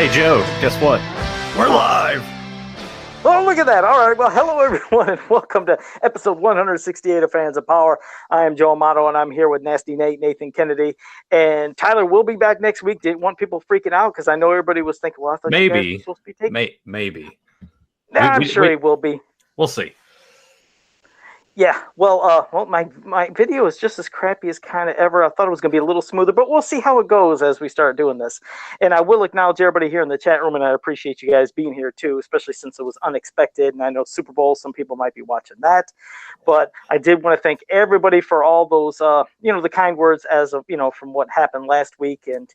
Hey, Joe, guess what? We're live! Oh, look at that. All right. Well, hello, everyone, and welcome to episode 168 of Fans of Power. I am Joe Amato, and I'm here with Nasty Nate, Nathan Kennedy, and Tyler will be back next week. Didn't want people freaking out because I know everybody was thinking, well, I thought you guys were supposed to be taking Maybe. I'm sure he will be. We'll see. Yeah, well, my video is just as crappy as kind of ever. I thought it was going to be a little smoother, but we'll see how it goes as we start doing this. And I will acknowledge everybody here in the chat room, and I appreciate you guys being here too, especially since it was unexpected. And I know Super Bowl, some people might be watching that, but I did want to thank everybody for all those, the kind words as of, from what happened last week. And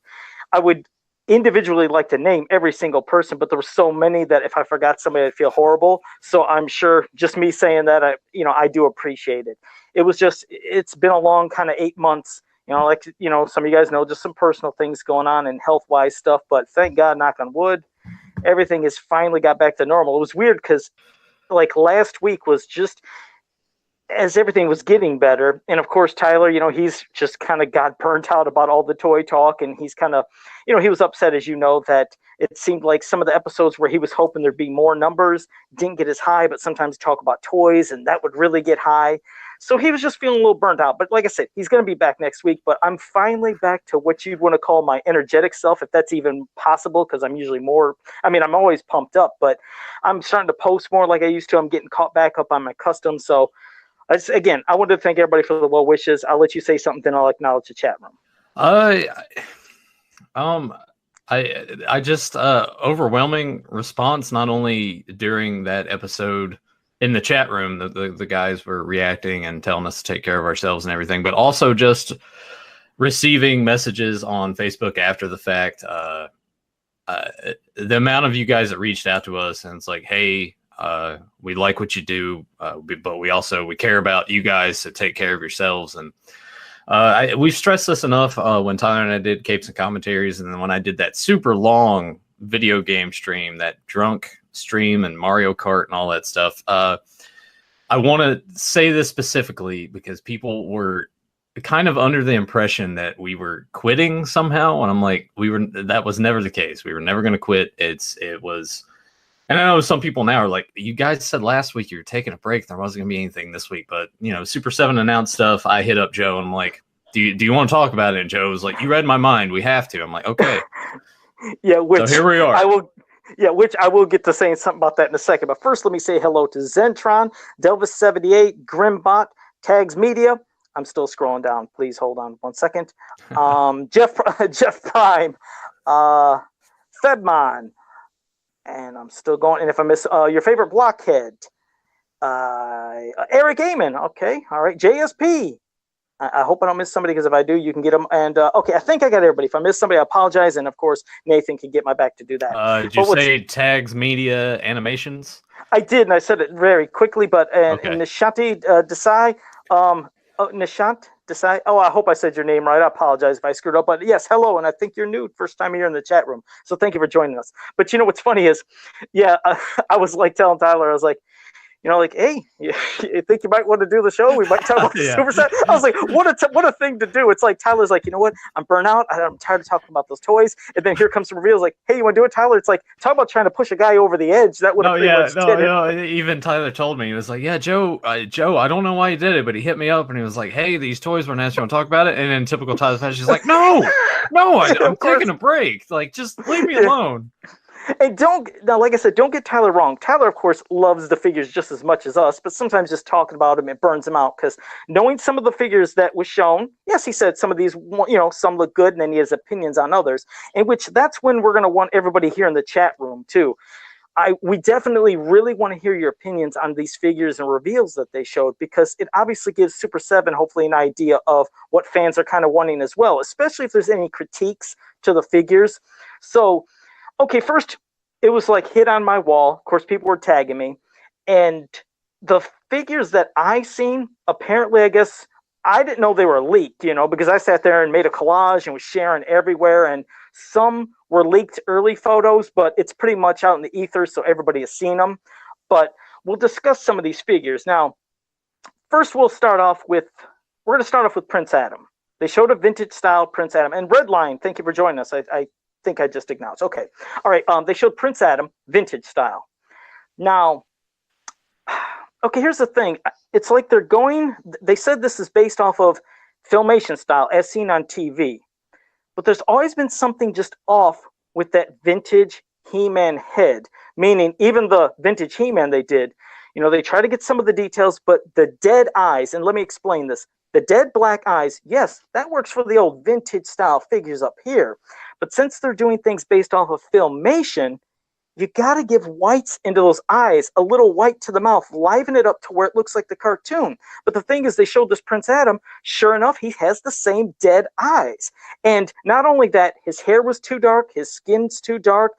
I would individually like to name every single person, but there were so many that if I forgot somebody, I'd feel horrible. So I'm sure just me saying that, I do appreciate it. It's been a long kind of 8 months, some of you guys know, just some personal things going on and health-wise stuff, but thank God, knock on wood, everything has finally got back to normal. It was weird because last week was just as everything was getting better. And of course, Tyler, he's just kind of got burnt out about all the toy talk. And he's kind of, he was upset, as you know, that it seemed like some of the episodes where he was hoping there'd be more numbers didn't get as high, but sometimes talk about toys and that would really get high. So he was just feeling a little burnt out. But like I said, he's going to be back next week. But I'm finally back to what you'd want to call my energetic self, if that's even possible, because I'm usually I'm always pumped up, but I'm starting to post more like I used to. I'm getting caught back up on my custom. So again, I wanted to thank everybody for the well wishes. I'll let you say something, then I'll acknowledge the chat room. I just overwhelming response, not only during that episode in the chat room, the guys were reacting and telling us to take care of ourselves and everything, but also just receiving messages on Facebook after the fact. The amount of you guys that reached out to us and it's like, hey, we like what you do, but we care about you guys, so take care of yourselves. And we've stressed this enough when Tyler and I did Capes and Commentaries, and then when I did that super long video game stream, that drunk stream and Mario Kart and all that stuff. I want to say this specifically because people were kind of under the impression that we were quitting somehow, and I'm like, that was never the case. We were never going to quit. It was. And I know some people now are like, you guys said last week you were taking a break. There wasn't going to be anything this week. But, Super7 announced stuff. I hit up Joe and I'm like, do you want to talk about it? And Joe was like, you read my mind. We have to. I'm like, okay. Yeah, so here we are. Which I will get to saying something about that in a second. But first, let me say hello to Zentron, Delvis78, Grimbot, Tags Media. I'm still scrolling down. Please hold on 1 second. Jeff Prime, Fedmon. And I'm still going. And if I miss your favorite blockhead, Eric Amon. Okay. All right. JSP. I hope I don't miss somebody, because if I do, you can get them. And okay, I think I got everybody. If I miss somebody, I apologize. And of course, Nathan can get my back to do that. Did you say Tags Media Animations? I did. And I said it very quickly. But okay. Nishanti Desai, Nishant Desai. Oh, I hope I said your name right. I apologize if I screwed up. But yes, hello. And I think you're new, first time here in the chat room. So thank you for joining us. But what's funny is, I was telling Tyler, I was like, hey, you think you might want to do the show? We might talk about Super7. I was like, what a thing to do. It's like, Tyler's like, you know what? I'm burnt out. I'm tired of talking about those toys. And then here comes some reveals like, hey, you want to do it, Tyler? It's like, talk about trying to push a guy over the edge. That would have even Tyler told me, he was like, yeah, Joe, I don't know why he did it, but he hit me up and he was like, hey, these toys were nice. You want to talk about it? And then typical Tyler fashion, he's like, no, I'm taking a break. Like, just leave me alone. And like I said, don't get Tyler wrong. Tyler, of course, loves the figures just as much as us, but sometimes just talking about them, it burns him out, because knowing some of the figures that was shown, yes, he said some of these, some look good, and then he has opinions on others, in which that's when we're going to want everybody here in the chat room, too. We definitely really want to hear your opinions on these figures and reveals that they showed, because it obviously gives Super7 hopefully an idea of what fans are kind of wanting as well, especially if there's any critiques to the figures. So, okay, first, it was like hit on my wall. Of course, people were tagging me. And the figures that I seen, apparently, I guess, I didn't know they were leaked, because I sat there and made a collage and was sharing everywhere. And some were leaked early photos, but it's pretty much out in the ether, so everybody has seen them. But we'll discuss some of these figures. Now, first we're going to start off with Prince Adam. They showed a vintage style Prince Adam. And Redline, thank you for joining us. I think I just acknowledged. Okay. All right. They showed Prince Adam, vintage style. Now, okay, here's the thing. It's like they said this is based off of Filmation style as seen on TV. But there's always been something just off with that vintage He-Man head. Meaning, even the vintage He-Man they did, they try to get some of the details, but the dead eyes, and let me explain this. The dead black eyes, yes, that works for the old vintage style figures up here. But since they're doing things based off of Filmation, you got to give whites into those eyes, a little white to the mouth, liven it up to where it looks like the cartoon. But the thing is, they showed this Prince Adam. Sure enough, he has the same dead eyes. And not only that, his hair was too dark, his skin's too dark.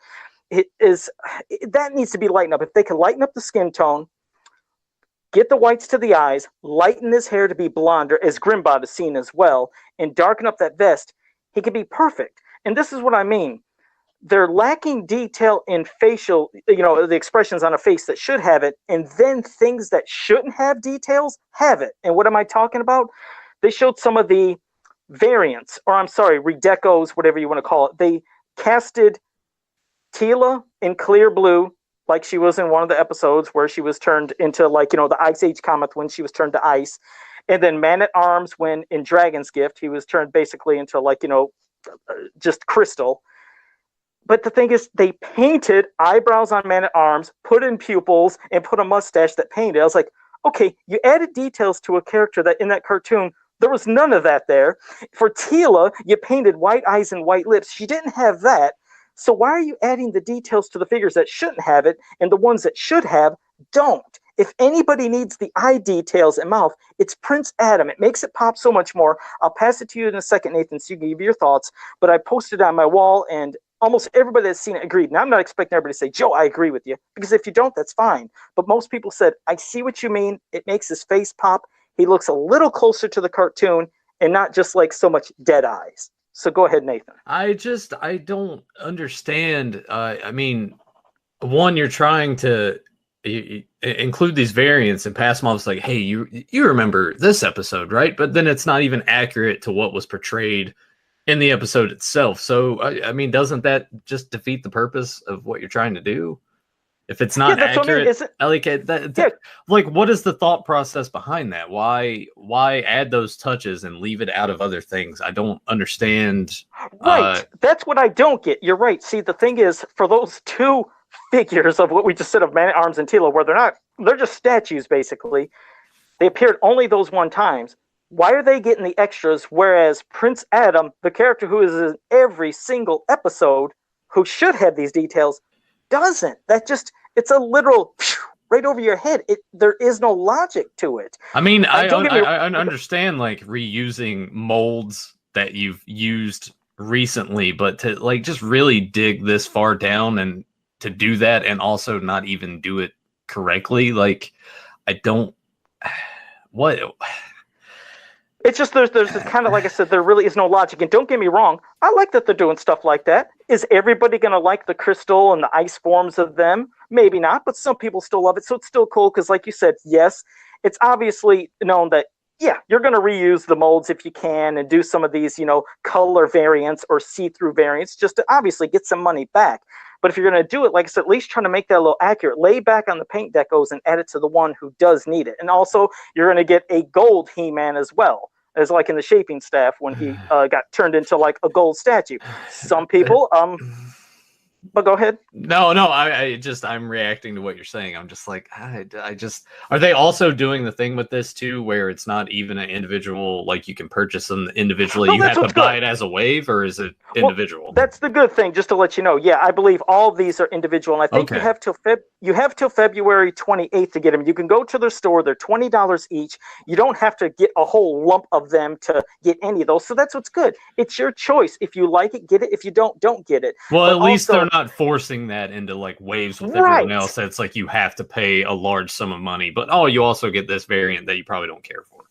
That needs to be lightened up. If they could lighten up the skin tone, get the whites to the eyes, lighten his hair to be blonder, as Grimbot is seen as well, and darken up that vest, he could be perfect. And this is what I mean. They're lacking detail in facial, the expressions on a face that should have it, and then things that shouldn't have details have it. And what am I talking about? They showed some of the variants, or I'm sorry, redecos, whatever you want to call it. They casted Teela in clear blue, like she was in one of the episodes where she was turned into the Ice Age comic when she was turned to ice. And then Man-at-Arms, when in Dragon's Gift, he was turned basically into just crystal. But the thing is, they painted eyebrows on Man-at-Arms, put in pupils, and put a mustache that painted. I was like, okay, you added details to a character that in that cartoon, there was none of that there. For Teela, you painted white eyes and white lips. She didn't have that. So why are you adding the details to the figures that shouldn't have it, and the ones that should have don't? If anybody needs the eye details and mouth, it's Prince Adam. It makes it pop so much more. I'll pass it to you in a second, Nathan, so you can give your thoughts. But I posted it on my wall, and almost everybody that's seen it agreed. Now, I'm not expecting everybody to say, Joe, I agree with you. Because if you don't, that's fine. But most people said, I see what you mean. It makes his face pop. He looks a little closer to the cartoon and not just like so much dead eyes. So go ahead, Nathan. I don't understand. I mean, one, you're trying to include these variants and pass them off as like, hey, you remember this episode, right? But then it's not even accurate to what was portrayed in the episode itself. So, I mean, doesn't that just defeat the purpose of what you're trying to do? If it's not accurate, like, what is the thought process behind that? Why add those touches and leave it out of other things? I don't understand. Right. That's what I don't get. You're right. See, the thing is, for those two figures of what we just said of Man-at-Arms and Teela, where they're just statues, basically. They appeared only those one times. Why are they getting the extras, whereas Prince Adam, the character who is in every single episode, who should have these details, doesn't? It's a literal right over your head. There is no logic to it. I mean, I understand like reusing molds that you've used recently, but to like just really dig this far down and to do that and also not even do it correctly, like I don't. What? It's just there's kind of, like I said, there really is no logic. And don't get me wrong, I like that they're doing stuff like that. Is everybody going to like the crystal and the ice forms of them? Maybe not, but some people still love it. So it's still cool because, like you said, yes, it's obviously known that, yeah, you're going to reuse the molds if you can and do some of these, color variants or see-through variants just to obviously get some money back. But if you're going to do it, like I said, at least trying to make that a little accurate, lay back on the paint decos and add it to the one who does need it. And also, you're going to get a gold He-Man as well, as like in the shaping staff when he got turned into like a gold statue. Some people, but go ahead. No, I'm reacting to what you're saying. I'm just like, are they also doing the thing with this too, where it's not even an individual, like you can purchase them individually, you have to buy it as a wave, or is it individual? Well, that's the good thing, just to let you know. Yeah, I believe all of these are individual, and I think you have till February 28th to get them. You can go to their store, they're $20 each. You don't have to get a whole lump of them to get any of those. So that's what's good. It's your choice. If you like it, get it. If you don't get it. Well, but at least they're not forcing that into like waves with everyone else. That's like you have to pay a large sum of money, but you also get this variant that you probably don't care for.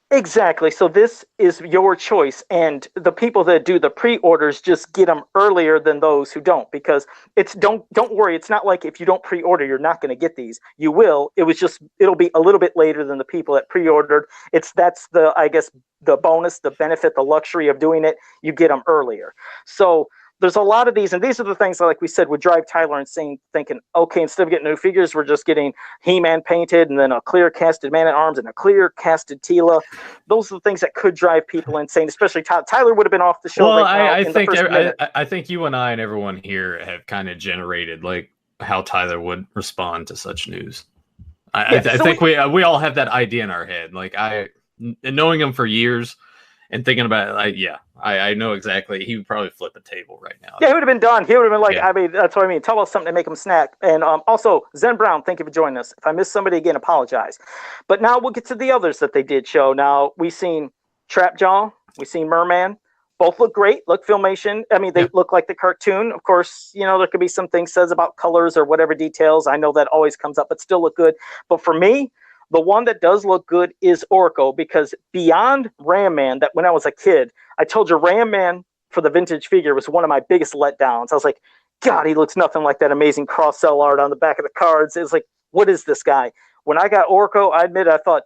Exactly. So this is your choice, and the people that do the pre-orders just get them earlier than those who don't, because it's don't worry. It's not like if you don't pre-order, you're not going to get these. You will. It'll be a little bit later than the people that pre-ordered. That's the, I guess, the bonus, the benefit, the luxury of doing it. You get them earlier. So there's a lot of these, and these are the things that, like we said, would drive Tyler insane, thinking, okay, instead of getting new figures, we're just getting He-Man painted and then a clear casted Man-at-Arms and a clear casted Teela. Those are the things that could drive people insane, especially Tyler would have been off the show Well, right now I in the think first minute. I think you and I and everyone here have kind of generated like how Tyler would respond to such news. I think we all have that idea in our head. Like knowing him for years and thinking about it, I know exactly. He would probably flip a table right now. Yeah, he would have been done. He would have been like, I mean, that's what I mean. Tell us something to make him snack. And also, Zen Brown, thank you for joining us. If I missed somebody again, apologize. But now we'll get to the others that they did show. Now, we've seen Trapjaw. We've seen Merman. Both look great. Look filmation. I mean, they look like the cartoon. Of course, you know, there could be some things says about colors or whatever details. I know that always comes up, but still look good. But for me, the one that does look good is Orko, because beyond Ram Man, that when I was a kid, I told you Ram Man for the vintage figure was one of my biggest letdowns. I was like, God, he looks nothing like that amazing cross-sell art on the back of the cards. It was like, what is this guy? When I got Orko, I admit I thought,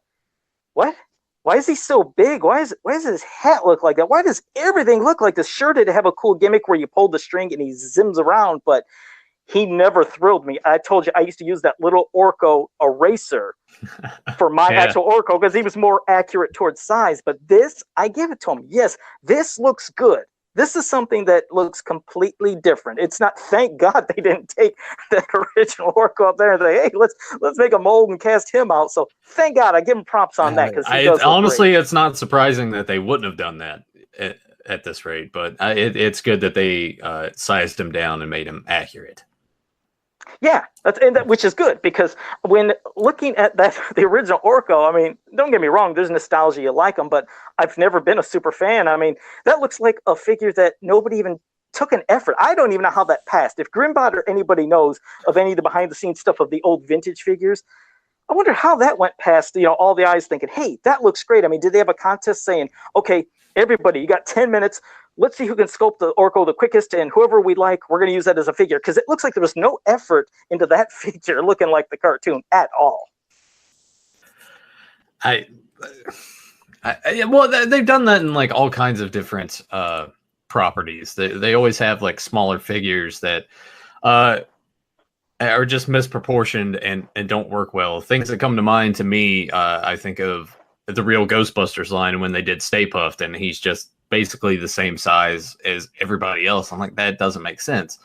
what? Why is he so big? Why does his hat look like that? Why does everything look like this? Sure, did have a cool gimmick where you pull the string and he zims around, but he never thrilled me. I told you I used to use that little Orko eraser for my actual Orko because he was more accurate towards size. But this, I give it to him. Yes, this looks good. This is something that looks completely different. It's not. Thank God they didn't take that original Orko up there and say, "Hey, let's make a mold and cast him out." So thank God, I give him props on that because honestly, it's not surprising that they wouldn't have done that at this rate. But it's good that they sized him down and made him accurate. Yeah, which is good, because when looking at the original Orko, I mean, don't get me wrong, there's nostalgia, you like them, but I've never been a super fan. I mean, that looks like a figure that nobody even took an effort. I don't even know how that passed. If Grimbot or anybody knows of any of the behind-the-scenes stuff of the old vintage figures, I wonder how that went past, all the eyes thinking, hey, that looks great. I mean, did they have a contest saying, okay, everybody, you got 10 minutes. Let's see who can sculpt the Orko the quickest, and whoever we like, we're going to use that as a figure. Because it looks like there was no effort into that figure looking like the cartoon at all. Well, they've done that in like all kinds of different properties. They always have like smaller figures that are just misproportioned and don't work well. Things that come to mind to me, I think of the real Ghostbusters line when they did Stay Puft, and he's just basically the same size as everybody else. I'm like, that doesn't make sense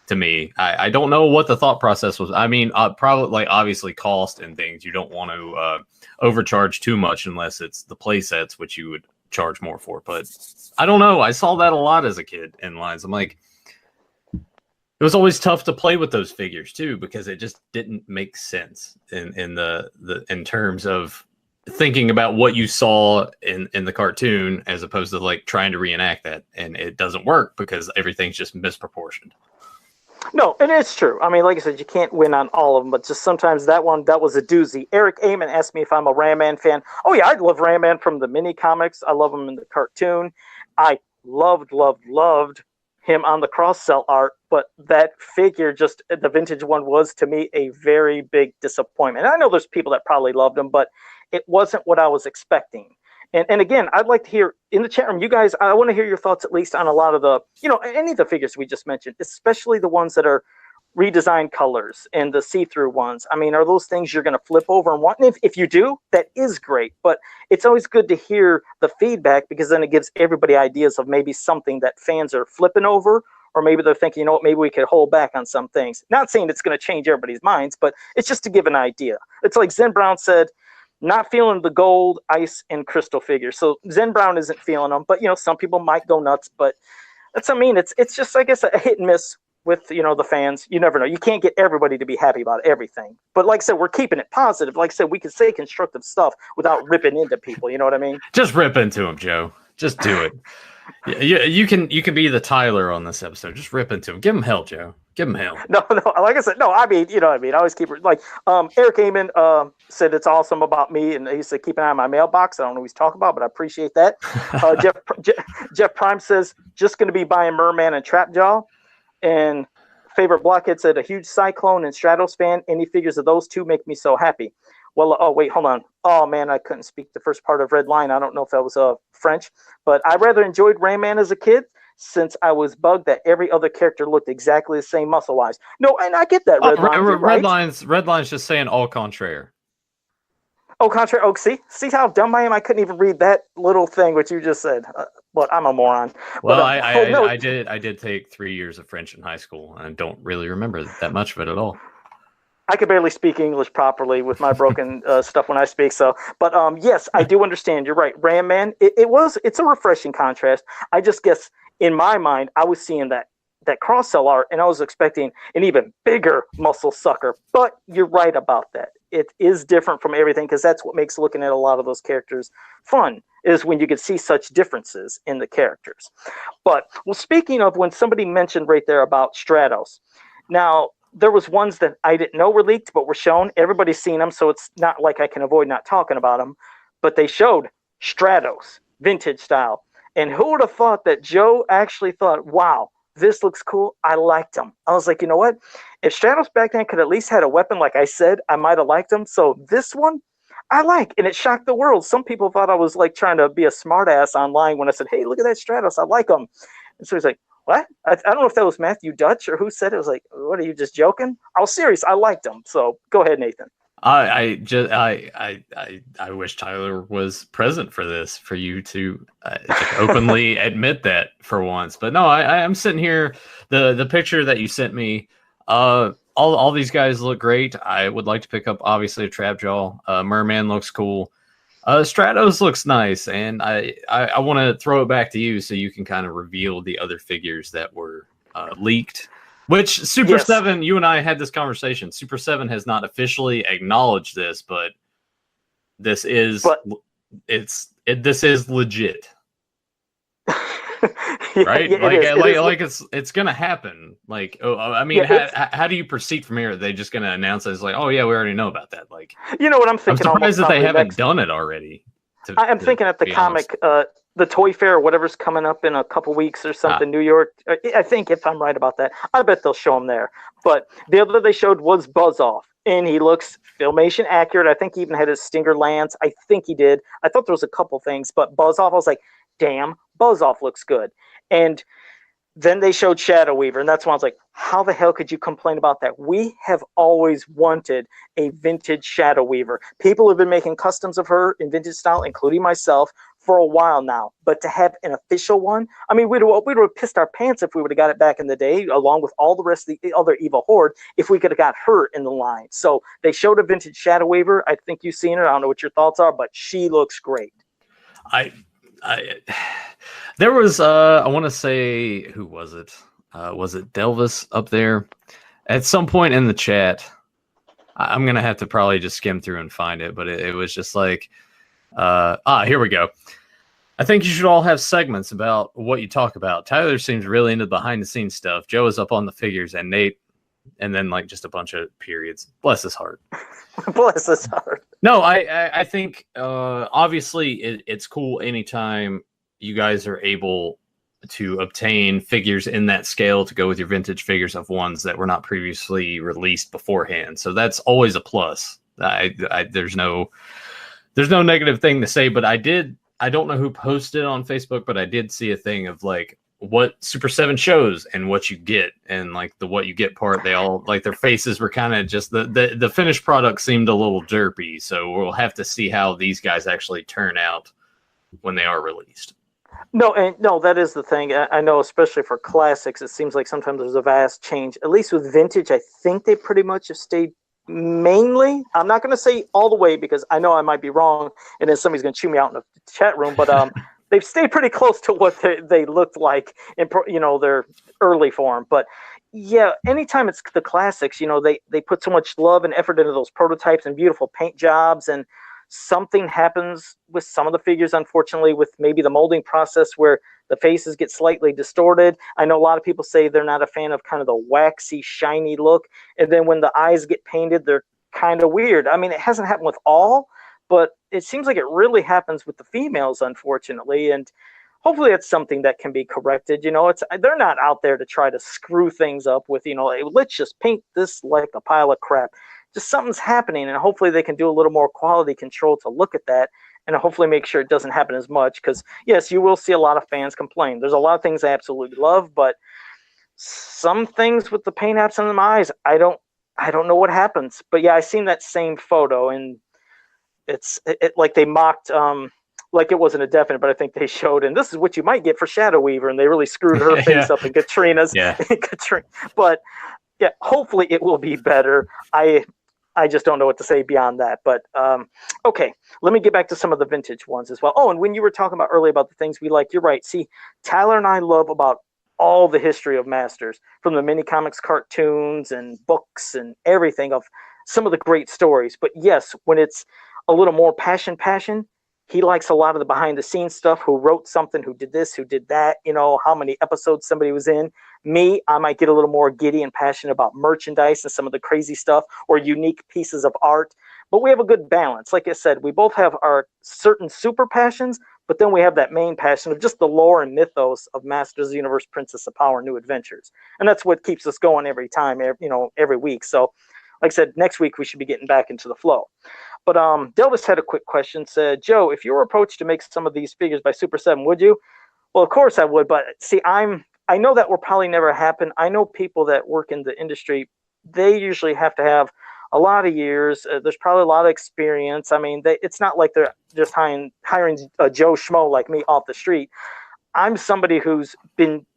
to me. I don't know what the thought process was. I mean, probably like obviously cost and things. You don't want to overcharge too much unless it's the play sets, which you would charge more for. But I don't know. I saw that a lot as a kid in lines. I'm like, it was always tough to play with those figures too, because it just didn't make sense in terms of thinking about what you saw in the cartoon as opposed to like trying to reenact that, and it doesn't work because everything's just misproportioned. No, and it's true. I mean, like I said, you can't win on all of them, but just sometimes that was a doozy. Eric Amon asked me if I'm a Ram Man fan. Oh yeah, I love Ram Man from the mini comics. I love him in the cartoon. I loved him on the cross-sell art, but that figure, just the vintage one, was to me a very big disappointment. And I know there's people that probably loved him, but it wasn't what I was expecting. And again, I'd like to hear in the chat room, you guys, I want to hear your thoughts at least on a lot of the, any of the figures we just mentioned, especially the ones that are redesigned colors and the see-through ones. I mean, are those things you're going to flip over and want? And if you do, that is great. But it's always good to hear the feedback, because then it gives everybody ideas of maybe something that fans are flipping over, or maybe they're thinking, maybe we could hold back on some things. Not saying it's going to change everybody's minds, but it's just to give an idea. It's like Zen Brown said, not feeling the gold, ice, and crystal figures. So Zen Brown isn't feeling them, but some people might go nuts. But that's, I mean, it's just, I guess, a hit and miss with the fans. You never know. You can't get everybody to be happy about everything. But like I said, we're keeping it positive. Like I said, we can say constructive stuff without ripping into people. You know what I mean? Just rip into them, Joe. Just do it. You can be the Tyler on this episode. Just rip into him. Give him hell, Joe. Give him hell. No. Like I said, no. I mean, I always keep it like Eric Amon said it's awesome about me, and he said keep an eye on my mailbox. I don't know what he's talking about, but I appreciate that. Jeff Prime says just going to be buying Merman and Trapjaw, and favorite blockhead said a huge Cyclone and Stratos fan. Any figures of those two make me so happy. Well, oh wait, hold on. Oh man, I couldn't speak the first part of Red Line. I don't know if that was French, but I rather enjoyed Ram Man as a kid. since I was bugged that every other character looked exactly the same muscle wise. No, and I get that, Oh, Redline. You're right. Redline's just saying all contraire. Oh, contrary. Oh, see how dumb I am. I couldn't even read that little thing which you just said. But I'm a moron. Well, But oh no, I did take 3 years of French in high school, and I don't really remember that much of it at all. I could barely speak English properly with my broken stuff when I speak. So, but yes, I do understand. You're right, Ram Man. It's a refreshing contrast. I just guess in my mind, I was seeing that cross sell art, and I was expecting an even bigger muscle sucker. But you're right about that. It is different from everything because that's what makes looking at a lot of those characters fun. Is when you can see such differences in the characters. But well, speaking of when somebody mentioned right there about Stratos, now there was ones that I didn't know were leaked, but were shown. Everybody's seen them, so it's not like I can avoid not talking about them. But they showed Stratos, vintage style. And who would have thought that Joe actually thought, wow, this looks cool. I liked him. I was like, you know what? If Stratos back then could at least had a weapon, like I said, I might have liked him. So this one, I like. And it shocked the world. Some people thought I was like trying to be a smartass online when I said, hey, look at that Stratos. I like him. And so he's like, what? I don't know if that was Matthew Dutch or who said it. I was like, what, are you just joking? I was serious. I liked him. So go ahead, Nathan. I wish Tyler was present for this, for you to just openly admit that for once. But no, I'm sitting here. The picture that you sent me, all these guys look great. I would like to pick up obviously a Trapjaw. Merman looks cool. Stratos looks nice, and I want to throw it back to you so you can kind of reveal the other figures that were leaked. Which Super 7, you and I had this conversation. Super 7 has not officially acknowledged this, but this is this is legit. Right? It's gonna happen. Like, I mean, how do you proceed from here? Are they just gonna announce it? It's like, oh yeah, we already know about that. Like, you know what I'm thinking? I'm surprised that they haven't done it already. I'm thinking at the comic, the Toy Fair or whatever's coming up in a couple weeks or something, New York. I think if I'm right about that, I bet they'll show him there. But the other they showed was Buzz Off, and he looks Filmation accurate. I think he even had his Stinger Lance. I think he did. I thought there was a couple things, but Buzz Off, I was like, damn, Buzz Off looks good. And then they showed Shadow Weaver, and that's when I was like, how the hell could you complain about that? We have always wanted a vintage Shadow Weaver. People have been making customs of her in vintage style, including myself, for a while now. But to have an official one, I mean, we'd have pissed our pants if we would have got it back in the day, along with all the rest of the other Evil Horde, if we could have got her in the line. So they showed a vintage Shadow Weaver. I think you've seen her. I don't know what your thoughts are, but she looks great. There was I want to say, who was it? Was it Delvis up there? At some point in the chat, I'm gonna have to probably just skim through and find it, but it was just like, here we go. I think you should all have segments about what you talk about. Tyler seems really into behind the scenes stuff. Joe is up on the figures, and Nate, and then like just a bunch of periods. Bless his heart. Bless his heart. No, I think obviously it's cool anytime you guys are able to obtain figures in that scale to go with your vintage figures of ones that were not previously released beforehand. So that's always a plus. There's no negative thing to say, but I don't know who posted on Facebook, but I did see a thing of like what Super 7 shows and what you get, and like the what you get part, they all like their faces were kind of just the finished product seemed a little derpy. So we'll have to see how these guys actually turn out when they are released. No, that is the thing. I know, especially for classics, it seems like sometimes there's a vast change. At least with vintage, I think they pretty much have stayed mainly. I'm not going to say all the way because I know I might be wrong, and then somebody's going to chew me out in the chat room. But they've stayed pretty close to what they looked like in their early form. But yeah, anytime it's the classics, they put so much love and effort into those prototypes and beautiful paint jobs, and something happens with some of the figures, unfortunately, with maybe the molding process where the faces get slightly distorted. I know a lot of people say they're not a fan of kind of the waxy, shiny look. And then when the eyes get painted, they're kind of weird. I mean, it hasn't happened with all, but it seems like it really happens with the females, unfortunately. And hopefully it's something that can be corrected. They're not out there to try to screw things up with, let's just paint this like a pile of crap. just something's happening, and hopefully they can do a little more quality control to look at that, and hopefully make sure it doesn't happen as much. Because yes, you will see a lot of fans complain. There's a lot of things I absolutely love, but some things with the paint apps in my eyes, I don't know what happens. But yeah, I seen that same photo, and it's like they mocked like it wasn't a definite, but I think they showed, and this is what you might get for Shadow Weaver, and they really screwed her face up in Katrina's. Yeah. But yeah, hopefully it will be better. I just don't know what to say beyond that. But okay, let me get back to some of the vintage ones as well. Oh, and when you were talking about earlier about the things we like, you're right. See, Tyler and I love about all the history of Masters, from the mini comics, cartoons, and books, and everything, of some of the great stories. But yes, when it's a little more passion, he likes a lot of the behind the scenes stuff, who wrote something, who did this, who did that, how many episodes somebody was in. Me, I might get a little more giddy and passionate about merchandise and some of the crazy stuff, or unique pieces of art. But we have a good balance. Like I said, we both have our certain super passions, but then we have that main passion of just the lore and mythos of Masters of the Universe, Princess of Power, New Adventures. And that's what keeps us going every time, every week. So like I said, next week we should be getting back into the flow. But Delvis had a quick question. Said, Joe, if you were approached to make some of these figures by Super 7, would you? Well, of course I would. But see, I know that will probably never happen. I know people that work in the industry, they usually have to have a lot of years. There's probably a lot of experience. I mean, it's not like they're just hiring a Joe Schmo like me off the street. I'm somebody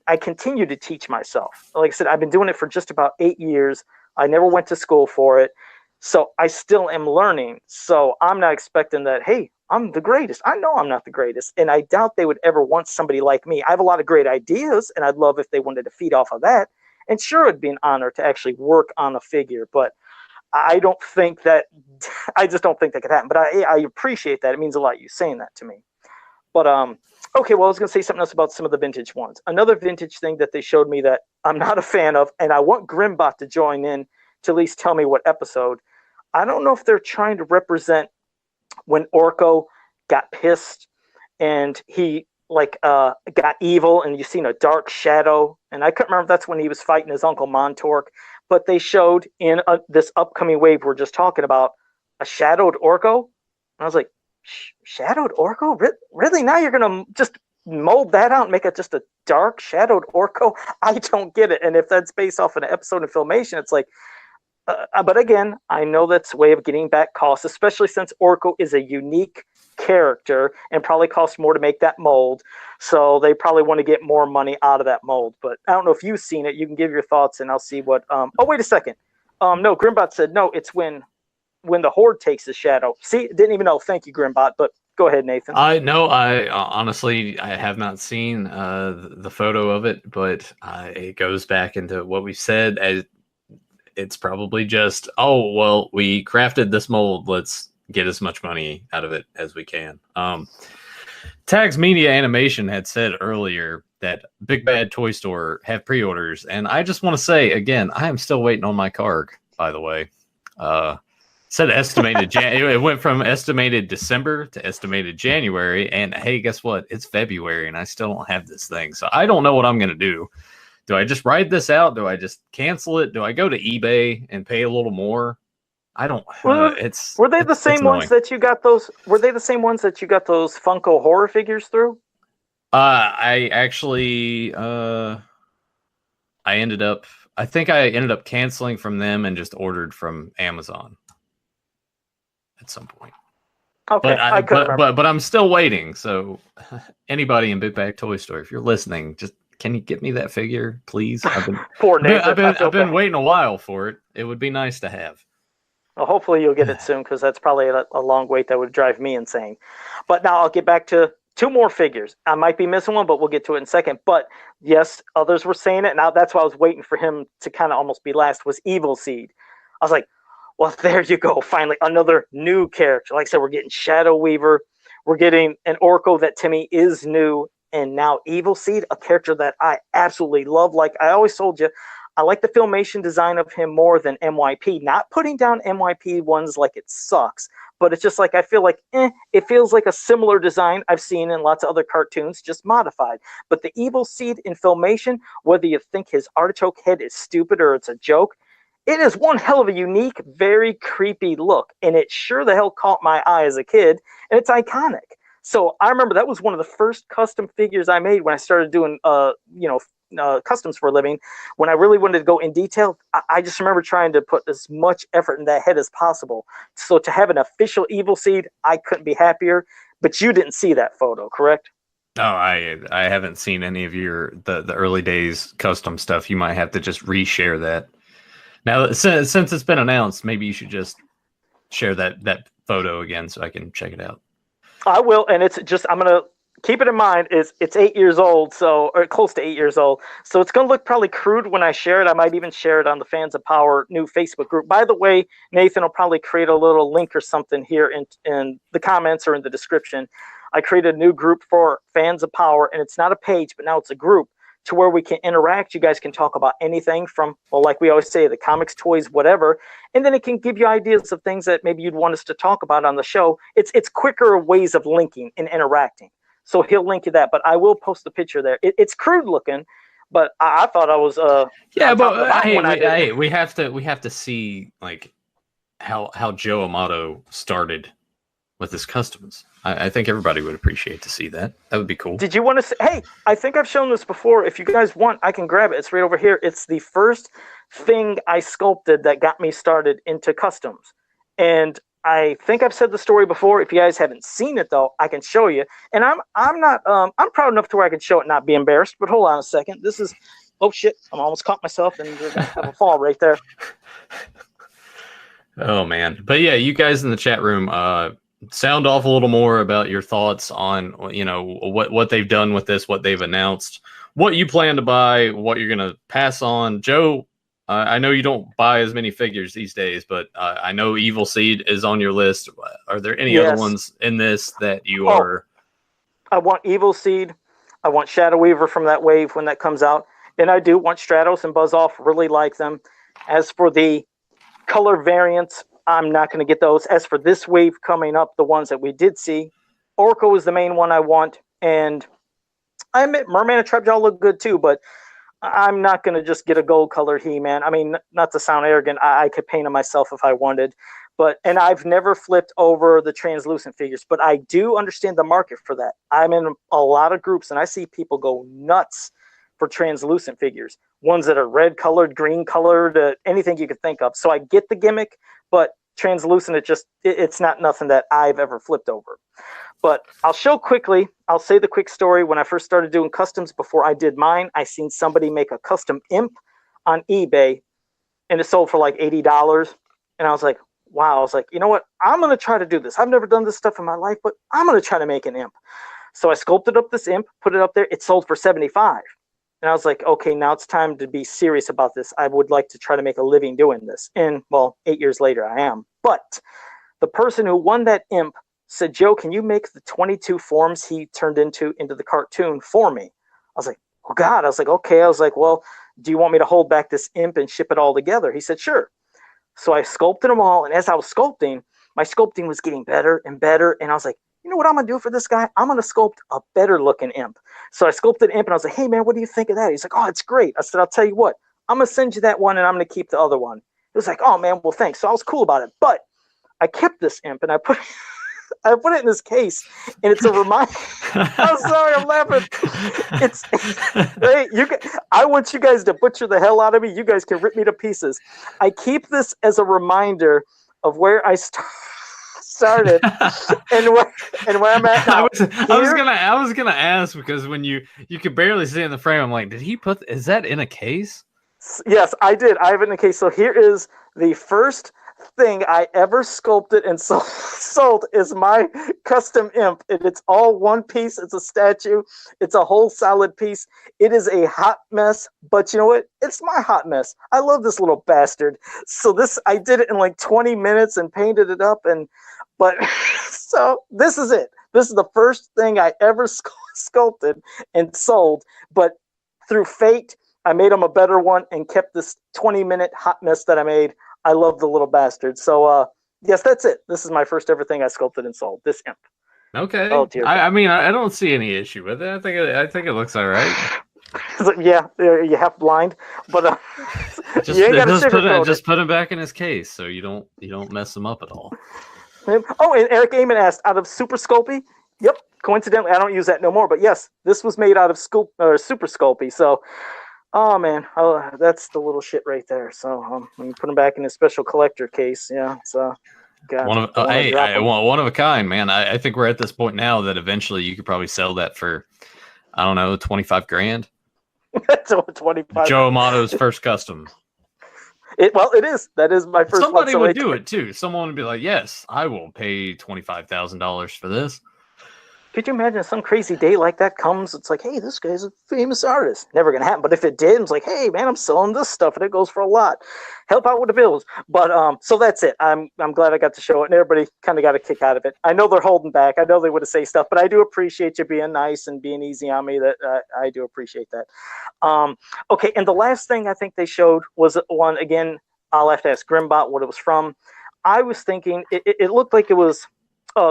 I continue to teach myself. Like I said, I've been doing it for just about 8 years. I never went to school for it. So I still am learning. So I'm not expecting that, hey, I'm the greatest. I know I'm not the greatest. And I doubt they would ever want somebody like me. I have a lot of great ideas, and I'd love if they wanted to feed off of that. And sure, it'd be an honor to actually work on a figure. But I don't think that, I just don't think that could happen. But I appreciate that. It means a lot, you saying that to me. But okay, well, I was going to say something else about some of the vintage ones. Another vintage thing that they showed me that I'm not a fan of, and I want Grimbot to join in to at least tell me what episode. I don't know if they're trying to represent when Orko got pissed and he got evil, and you've seen a dark shadow. And I couldn't remember if that's when he was fighting his uncle Montork. But they showed in this upcoming wave we're just talking about a shadowed Orko. And I was like, shadowed Orko? Really? Now you're going to just mold that out and make it just a dark shadowed Orko? I don't get it. And if that's based off an episode of Filmation, it's like, but again, I know that's a way of getting back costs, especially since Orko is a unique character and probably costs more to make that mold. So they probably want to get more money out of that mold. But I don't know if you've seen it. You can give your thoughts, and I'll see what. Oh, wait a second. No, Grimbot said no. It's when the Horde takes the shadow. See, didn't even know. Thank you, Grimbot. But go ahead, Nathan. I honestly I have not seen the photo of it, but it goes back into what we said. As it's probably just, oh, well, we crafted this mold. Let's get as much money out of it as we can. Tags Media Animation had said earlier that Big Bad Toy Store have pre-orders. And I just want to say, again, I am still waiting on my card, by the way. Said estimated, it went from estimated December to estimated January. And hey, guess what? It's February and I still don't have this thing. So I don't know what I'm going to do. Do I just ride this out? Do I just cancel it? Do I go to eBay and pay a little more? I don't. Were they the same ones that you got those? Were they the same ones that you got those Funko horror figures through? I actually, I think I ended up canceling from them and just ordered from Amazon at some point. Okay, but I'm still waiting. So anybody in Big Bag Toy Store, if you're listening, just. Can you get me that figure, please? I've been waiting a while for it. It would be nice to have. Well, hopefully you'll get it soon, because that's probably a long wait that would drive me insane. But now I'll get back to 2 more figures. I might be missing one, but we'll get to it in a second. But yes, others were saying it. Now that's why I was waiting for him to kind of almost be last, was Evil Seed. I was like, well, there you go. Finally, another new character. Like I said, we're getting Shadow Weaver. We're getting an Orko that to me is new. And now Evil Seed, a character that I absolutely love. Like I always told you, I like the Filmation design of him more than MYP. Not putting down MYP ones like it sucks, but it's just like I feel like it feels like a similar design I've seen in lots of other cartoons, just modified. But the Evil Seed in Filmation, whether you think his artichoke head is stupid or it's a joke, It is one hell of a unique, very creepy look, and it sure the hell caught my eye as a kid, and it's iconic. So I remember that was one of the first custom figures I made when I started doing, customs for a living. When I really wanted to go in detail, I just remember trying to put as much effort in that head as possible. So to have an official Evil Seed, I couldn't be happier. But you didn't see that photo, correct? Oh, I haven't seen any of the early days custom stuff. You might have to just reshare that. Now, since it's been announced, maybe you should just share that photo again so I can check it out. I will, and it's just I'm gonna keep it in mind. It's 8 years old, so or close to 8 years old. So it's gonna look probably crude when I share it. I might even share it on the Fans of Power new Facebook group. By the way, Nathan will probably create a little link or something here in the comments or in the description. I created a new group for Fans of Power, and it's not a page, but now it's a group to where we can interact. You guys can talk about anything from, well, like we always say, the comics, toys, whatever. And then it can give you ideas of things that maybe you'd want us to talk about on the show. It's quicker ways of linking and interacting. So he'll link you that, but I will post the picture there. It's crude looking, but I thought I was yeah. But hey, we have to see like how Joe Amato started with his customs. I think everybody would appreciate to see that. That would be cool. Did you want to say, hey, I think I've shown this before. If you guys want, I can grab it. It's right over here. It's the first thing I sculpted that got me started into customs. And I think I've said the story before. If you guys haven't seen it though, I can show you. And I'm not I'm proud enough to where I can show it and not be embarrassed. But hold on a second. This is, oh shit, I'm almost caught myself and we're gonna have a fall right there. Oh man. But yeah, you guys in the chat room, sound off a little more about your thoughts on, you know, what they've done with this, what they've announced, what you plan to buy, what you're going to pass on. Joe, I know you don't buy as many figures these days, but I know Evil Seed is on your list. Are there any other ones in this that you are? I want Evil Seed. I want Shadow Weaver from that wave when that comes out. And I do want Stratos and Buzz Off. Really like them. As for the color variants, I'm not going to get those. As for this wave coming up, the ones that we did see, Orko is the main one I want. And I admit Merman and Trapjaw look good too, but I'm not going to just get a gold colored He-Man. I mean, not to sound arrogant, I could paint them myself if I wanted. And I've never flipped over the translucent figures, but I do understand the market for that. I'm in a lot of groups and I see people go nuts for translucent figures. Ones that are red colored, green colored, anything you could think of. So I get the gimmick, but translucent, it's not nothing that I've ever flipped over. But I'll show quickly. I'll say the quick story. When I first started doing customs, before I did mine, I seen somebody make a custom imp on eBay, and it sold for like $80. And I was like, wow. I was like, you know what? I'm going to try to do this. I've never done this stuff in my life, but I'm going to try to make an imp. So I sculpted up this imp, put it up there. It sold for $75. And I was like, okay, now it's time to be serious about this. I would like to try to make a living doing this. And, well, 8 years later, I am. But the person who won that imp said, Joe, can you make the 22 forms he turned into the cartoon for me? I was like, oh, God. I was like, okay. I was like, well, do you want me to hold back this imp and ship it all together? He said, sure. So I sculpted them all. And as I was sculpting, my sculpting was getting better and better. And I was like, you know what I'm going to do for this guy? I'm going to sculpt a better looking imp. So I sculpted imp and I was like, hey, man, what do you think of that? He's like, oh, it's great. I said, I'll tell you what, I'm going to send you that one and I'm going to keep the other one. He was like, oh, man, well, thanks. So I was cool about it. But I kept this imp and I put it in this case, and it's a reminder. I'm sorry, I'm laughing. Hey, I want you guys to butcher the hell out of me. You guys can rip me to pieces. I keep this as a reminder of where I started and where I'm at now. I was gonna ask, because when you could barely see in the frame, I'm like, is that in a case? Yes, I did. I have it in a case. So here is the first thing I ever sculpted and sold is my custom imp. It's all one piece. It's a statue. It's a whole solid piece. It is a hot mess, but you know what? It's my hot mess. I love this little bastard. So I did it in like 20 minutes and painted it up. So this is it. This is the first thing I ever sculpted and sold, but through fate, I made him a better one and kept this 20-minute hot mess that I made. I love the little bastard. So, yes, that's it. This is my first ever thing I sculpted and sold. This imp. Okay. Oh, dear. I mean, I don't see any issue with it. I think it looks all right. Yeah, you're half blind. But Just, You ain't got to sugarcoat it. Just put him back in his case so you don't mess him up at all. Oh, and Eric Amon asked, out of Super Sculpey? Yep. Coincidentally, I don't use that no more, but yes, this was made out of Super Sculpey. So, oh man, that's the little shit right there. So when you put him back in a special collector case, yeah. So, one of a kind, man. I think we're at this point now that eventually you could probably sell that for, I don't know, 25 grand. So 25. Joe Amato's first custom. It is. That is my first. Somebody would do it too. Someone would be like, "Yes, I will pay $25,000 for this." Could you imagine some crazy day like that comes? It's like, hey, this guy's a famous artist. Never gonna happen. But if it did, it's like, hey, man, I'm selling this stuff, and it goes for a lot. Help out with the bills. But so that's it. I'm glad I got to show it, and everybody kind of got a kick out of it. I know they're holding back. I know they would have said stuff, but I do appreciate you being nice and being easy on me. That I do appreciate that. Okay, and the last thing I think they showed was one again. I'll have to ask Grimbot what it was from. I was thinking it looked like it was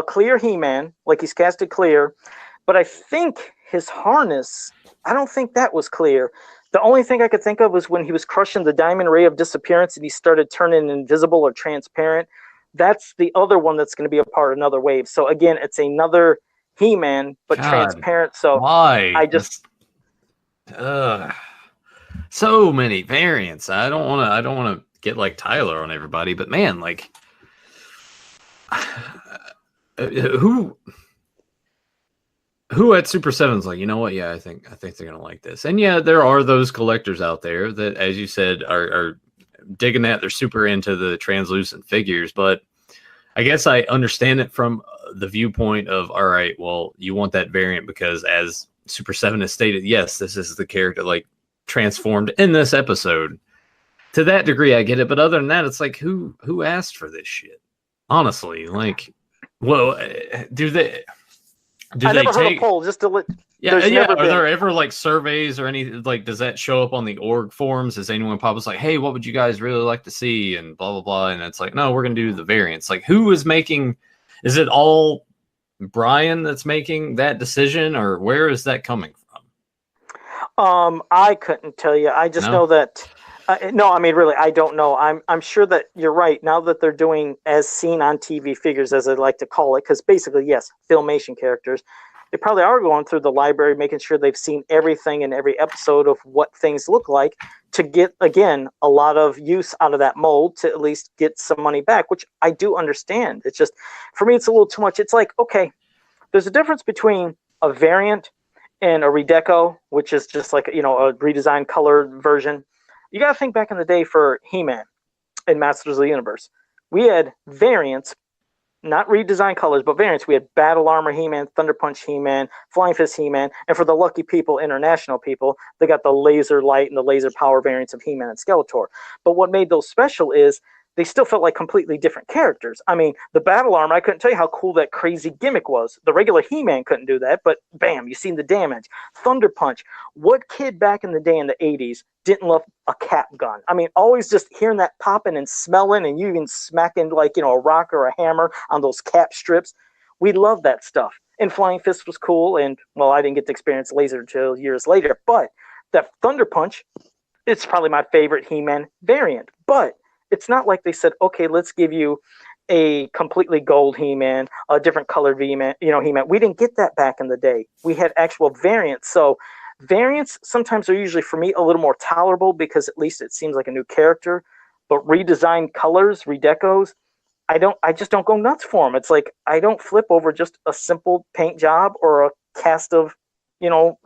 clear He-Man, like he's casted clear, but I think his harness, I don't think that was clear. The only thing I could think of was when he was crushing the Diamond Ray of Disappearance and he started turning invisible or transparent. That's the other one that's going to be a part of another wave. So again, it's another He-Man, but transparent. So why? I just so many variants. I don't want to get like Tyler on everybody, but man, like who at Super 7's like, you know what? Yeah, I think they're gonna like this. And yeah, there are those collectors out there that, as you said, are digging that. They're super into the translucent figures, but I guess I understand it from the viewpoint of, all right, well, you want that variant because, as Super 7 has stated, yes, this is the character like transformed in this episode. To that degree, I get it, but other than that, it's like, who asked for this shit? Honestly, like, well, do they never heard a poll just to let. Yeah. Are there ever like surveys or any, like, does that show up on the org forums? Does anyone pop up like, hey, what would you guys really like to see? And blah, blah, blah. And it's like, no, we're going to do the variants. Like, who is making, is it all Brian that's making that decision, or where is that coming from? I couldn't tell you. I just know that. No, I mean, really, I don't know. I'm sure that you're right. Now that they're doing as seen on TV figures, as I like to call it, because basically, yes, Filmation characters, they probably are going through the library, making sure they've seen everything in every episode of what things look like to get, again, a lot of use out of that mold to at least get some money back, which I do understand. It's just, for me, it's a little too much. It's like, okay, there's a difference between a variant and a redeco, which is just like, a redesigned color version. You got to think back in the day for He-Man and Masters of the Universe. We had variants, not redesigned colors, but variants. We had Battle Armor He-Man, Thunder Punch He-Man, Flying Fist He-Man, and for the lucky people, international people, they got the laser light and the laser power variants of He-Man and Skeletor. But what made those special is they still felt like completely different characters. I mean, the Battle Armor, I couldn't tell you how cool that crazy gimmick was. The regular He-Man couldn't do that, but bam, you seen the damage. Thunder Punch. What kid back in the day in the 80s didn't love a cap gun? I mean, always just hearing that popping and smelling, and you even smacking like, a rock or a hammer on those cap strips. We love that stuff. And Flying Fist was cool, and, well, I didn't get to experience laser until years later, but that Thunder Punch, it's probably my favorite He-Man variant. But it's not like they said, okay, let's give you a completely gold He-Man, a different colored He-Man. We didn't get that back in the day. We had actual variants. So variants sometimes are usually, for me, a little more tolerable because at least it seems like a new character. But redesigned colors, redecos, I just don't go nuts for them. It's like I don't flip over just a simple paint job or a cast of,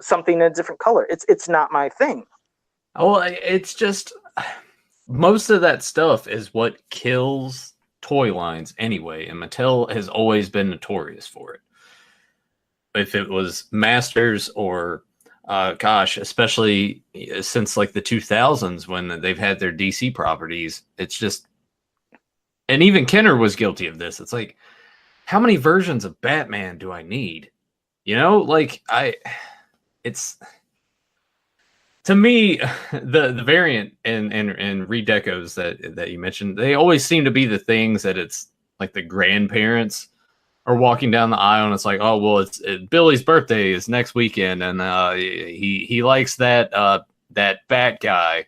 something in a different color. It's not my thing. Oh, it's just, most of that stuff is what kills toy lines anyway, and Mattel has always been notorious for it. If it was Masters or, especially since like the 2000s when they've had their DC properties, it's just, and even Kenner was guilty of this. It's like, how many versions of Batman do I need? To me, the variant and redecos that you mentioned, they always seem to be the things that it's like the grandparents are walking down the aisle and it's like, oh, well, it's Billy's birthday is next weekend and he likes that Bat guy.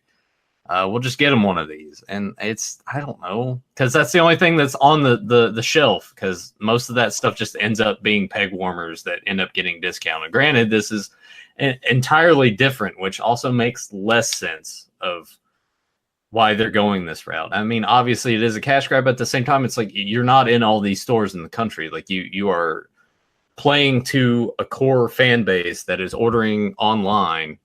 We'll just get him one of these. And it's, I don't know, because that's the only thing that's on the shelf, because most of that stuff just ends up being peg warmers that end up getting discounted. Granted, this is entirely different, which also makes less sense of why they're going this route. I mean, obviously it is a cash grab, but at the same time, it's like you're not in all these stores in the country. Like you are playing to a core fan base that is ordering online.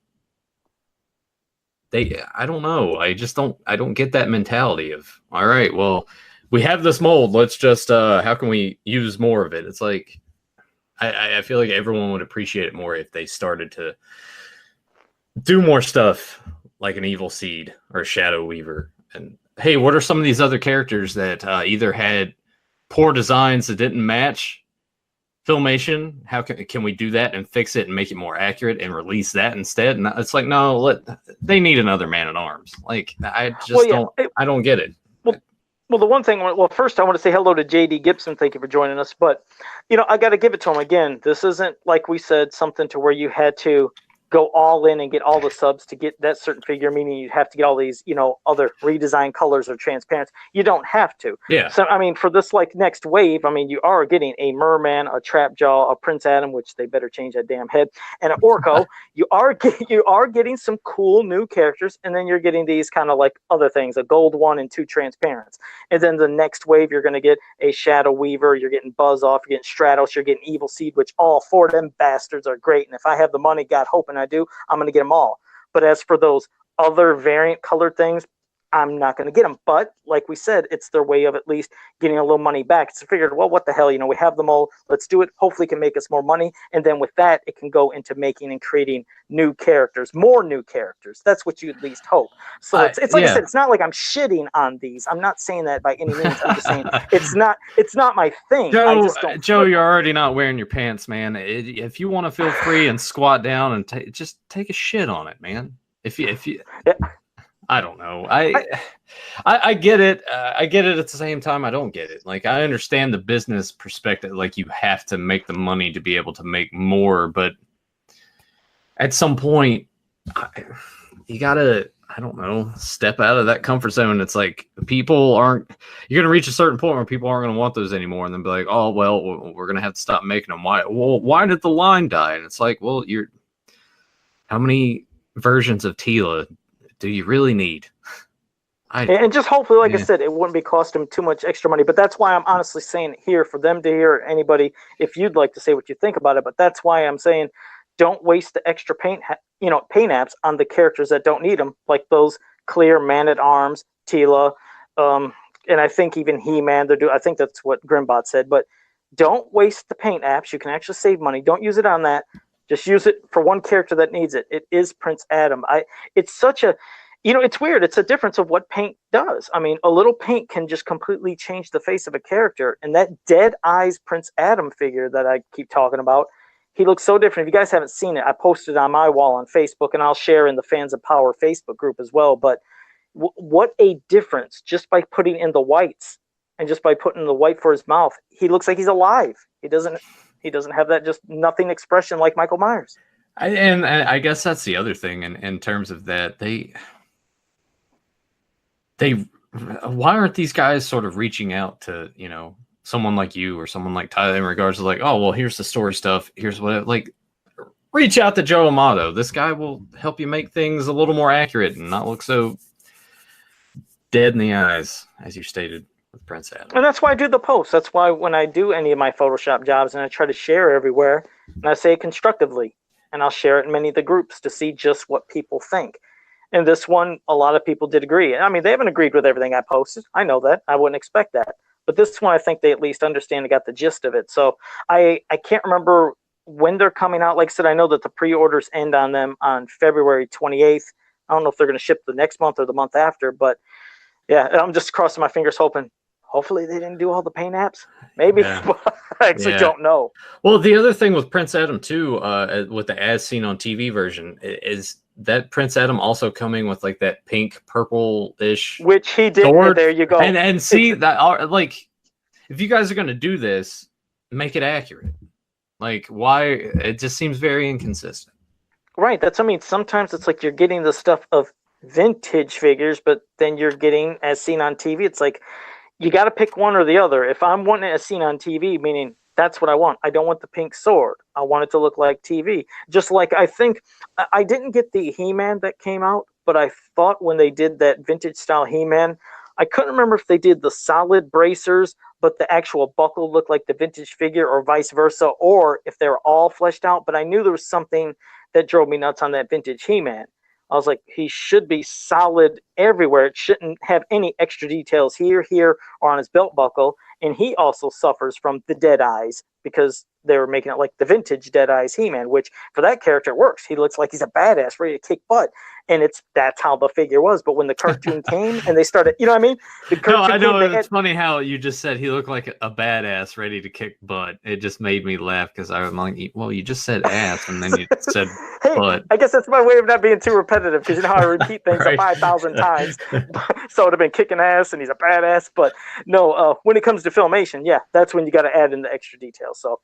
I don't know. I don't get that mentality of, all right, well, we have this mold. Let's just, how can we use more of it? It's like, I feel like everyone would appreciate it more if they started to do more stuff like an Evil Seed or a Shadow Weaver. And hey, what are some of these other characters that either had poor designs that didn't match Filmation? How can we do that and fix it and make it more accurate and release that instead? And it's like, no, they need another Man at Arms. Like, I just I don't get it. Well, the one thing, first I want to say hello to JD Gibson. Thank you for joining us. But, I got to give it to him again. This isn't, like we said, something to where you had to go all in and get all the subs to get that certain figure, meaning you'd have to get all these, other redesigned colors or transparents. You don't have to. Yeah. So, I mean, for this, like, next wave, I mean, you are getting a Merman, a Trapjaw, a Prince Adam, which they better change that damn head, and an Orko. you are getting some cool new characters, and then you're getting these kind of like other things, a gold 1 and 2 transparents. And then the next wave, you're going to get a Shadow Weaver, you're getting Buzz Off, you're getting Stratos, you're getting Evil Seed, which all 4 of them bastards are great. And if I have the money, God hoping I do, I'm going to get them all. But as for those other variant colored things, I'm not going to get them. But like we said, it's their way of at least getting a little money back. It's figured, well, what the hell, we have them all. Let's do it. Hopefully it can make us more money. And then with that, it can go into making and creating new characters, more new characters. That's what you at least hope. So it's like I said, it's not like I'm shitting on these. I'm not saying that by any means. I'm just saying it's not my thing. Joe, you're already not wearing your pants, man. If you want to feel free and squat down and just take a shit on it, man. If you yeah. I don't know. I get it. I get it at the same time. I don't get it. Like, I understand the business perspective. Like, you have to make the money to be able to make more. But at some point, you got to, I don't know, step out of that comfort zone. It's like you're going to reach a certain point where people aren't going to want those anymore. And then be like, oh, well, we're going to have to stop making them. Why did the line die? And it's like, well, how many versions of Tila do you really need? And just hopefully, like I said, it wouldn't be costing them too much extra money. But that's why I'm honestly saying it here for them to hear, anybody, if you'd like to say what you think about it. But that's why I'm saying don't waste the extra paint apps on the characters that don't need them, like those clear Man at Arms, Tila, and I think even He-Man. I think that's what Grimbot said. But don't waste the paint apps. You can actually save money. Don't use it on that. Just use it for one character that needs it. It is Prince Adam. It's such a, it's weird. It's a difference of what paint does. I mean, a little paint can just completely change the face of a character. And that Dead Eyes Prince Adam figure that I keep talking about, he looks so different. If you guys haven't seen it, I posted it on my wall on Facebook, and I'll share in the Fans of Power Facebook group as well. But what a difference just by putting in the whites and just by putting the white for his mouth. He looks like he's alive. He doesn't have that just nothing expression like Michael Myers. And I guess that's the other thing in terms of that. Why aren't these guys sort of reaching out to, someone like you or someone like Tyler in regards to like, oh, well, here's the story stuff. Here's reach out to Joe Amato. This guy will help you make things a little more accurate and not look so dead in the eyes, as you stated. Prince Adam. And that's why I do the posts. That's why when I do any of my Photoshop jobs and I try to share everywhere, and I say it constructively, and I'll share it in many of the groups to see just what people think. And this one, a lot of people did agree. I mean, they haven't agreed with everything I posted. I know that. I wouldn't expect that. But this one, I think they at least understand and got the gist of it. So I can't remember when they're coming out. Like I said, I know that the pre-orders end on them on February 28th. I don't know if they're going to ship the next month or the month after, but yeah, I'm just crossing my fingers hopefully they didn't do all the paint apps. Maybe. Yeah. I actually don't know. Well, the other thing with Prince Adam too, with the as seen on TV version, is that Prince Adam also coming with like that pink purple-ish, which he did. Sword. There you go. And see that, like, if you guys are going to do this, make it accurate. Like, why? It just seems very inconsistent. Right. Sometimes it's like you're getting the stuff of vintage figures, but then you're getting as seen on TV. It's like you got to pick one or the other. If I'm wanting it as seen on TV, meaning that's what I want. I don't want the pink sword. I want it to look like TV. Just like I think I didn't get the He-Man that came out, but I thought when they did that vintage style He-Man, I couldn't remember if they did the solid bracers, but the actual buckle looked like the vintage figure, or vice versa, or if they were all fleshed out. But I knew there was something that drove me nuts on that vintage He-Man. I was like, he should be solid everywhere. It shouldn't have any extra details here, or on his belt buckle. And he also suffers from the dead eyes because they were making it like the vintage Dead Eyes He-Man, which for that character works. He looks like he's a badass ready to kick butt. And that's how the figure was. But when the cartoon came and they started, you know what I mean? No, I know. It's funny how you just said he looked like a badass ready to kick butt. It just made me laugh because I was like, well, you just said ass and then you said butt. I guess that's my way of not being too repetitive because you know how I repeat things right. 5,000 times. So it would have been kicking ass and he's a badass. But no, when it comes to Filmation, yeah, that's when you got to add in the extra details. So.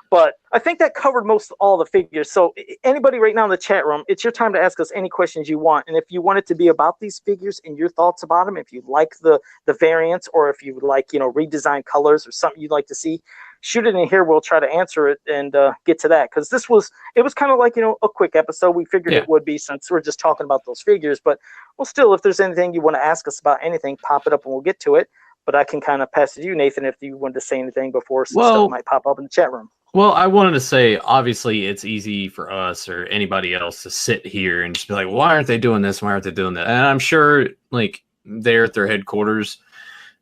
But I think that covered most all the figures. So anybody right now in the chat room, it's your time to ask us any questions you want. And if you want it to be about these figures and your thoughts about them, if you like the variants, or if you would like, redesigned colors or something you'd like to see, shoot it in here. We'll try to answer it and get to that. Because it was kind of like, a quick episode. We figured it would be since we're just talking about those figures. But well, still, if there's anything you want to ask us about anything, pop it up and we'll get to it. But I can kind of pass it to you, Nathan, if you wanted to say anything before some stuff might pop up in the chat room. Well, I wanted to say, obviously, it's easy for us or anybody else to sit here and just be like, why aren't they doing this? Why aren't they doing that? And I'm sure, like, they're at their headquarters,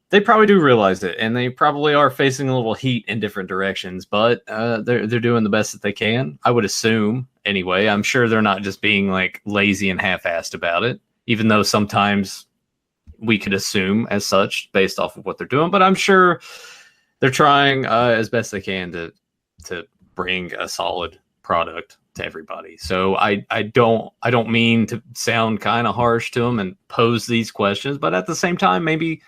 they probably do realize it, and they probably are facing a little heat in different directions, but they're doing the best that they can, I would assume, anyway. I'm sure they're not just being, like, lazy and half-assed about it, even though sometimes we could assume as such based off of what they're doing, but I'm sure they're trying as best they can to bring a solid product to everybody. So I don't mean to sound kind of harsh to them and pose these questions, but at the same time, maybe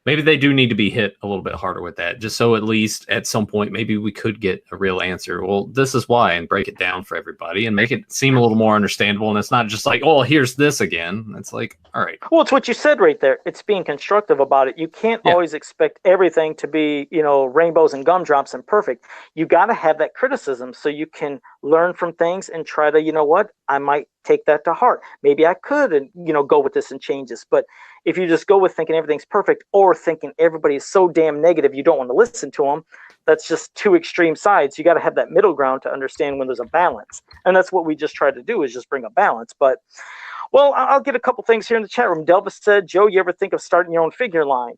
they do need to be hit a little bit harder with that, just so at least at some point maybe we could get a real answer. Well, this is why, and break it down for everybody and make it seem a little more understandable. And it's not just like, oh, here's this again. It's like, all right. Well, it's what you said right there. It's being constructive about it. You can't always expect everything to be, rainbows and gumdrops and perfect. You got to have that criticism so you can learn from things and try to, I might take that to heart. Maybe I could, and go with this and change this. But if you just go with thinking everything's perfect or thinking everybody is so damn negative you don't want to listen to them, that's just two extreme sides. You got to have that middle ground to understand when there's a balance. And that's what we just try to do, is just bring a balance. But, well, I'll get a couple things here in the chat room. Delvis said, Joe, you ever think of starting your own figure line?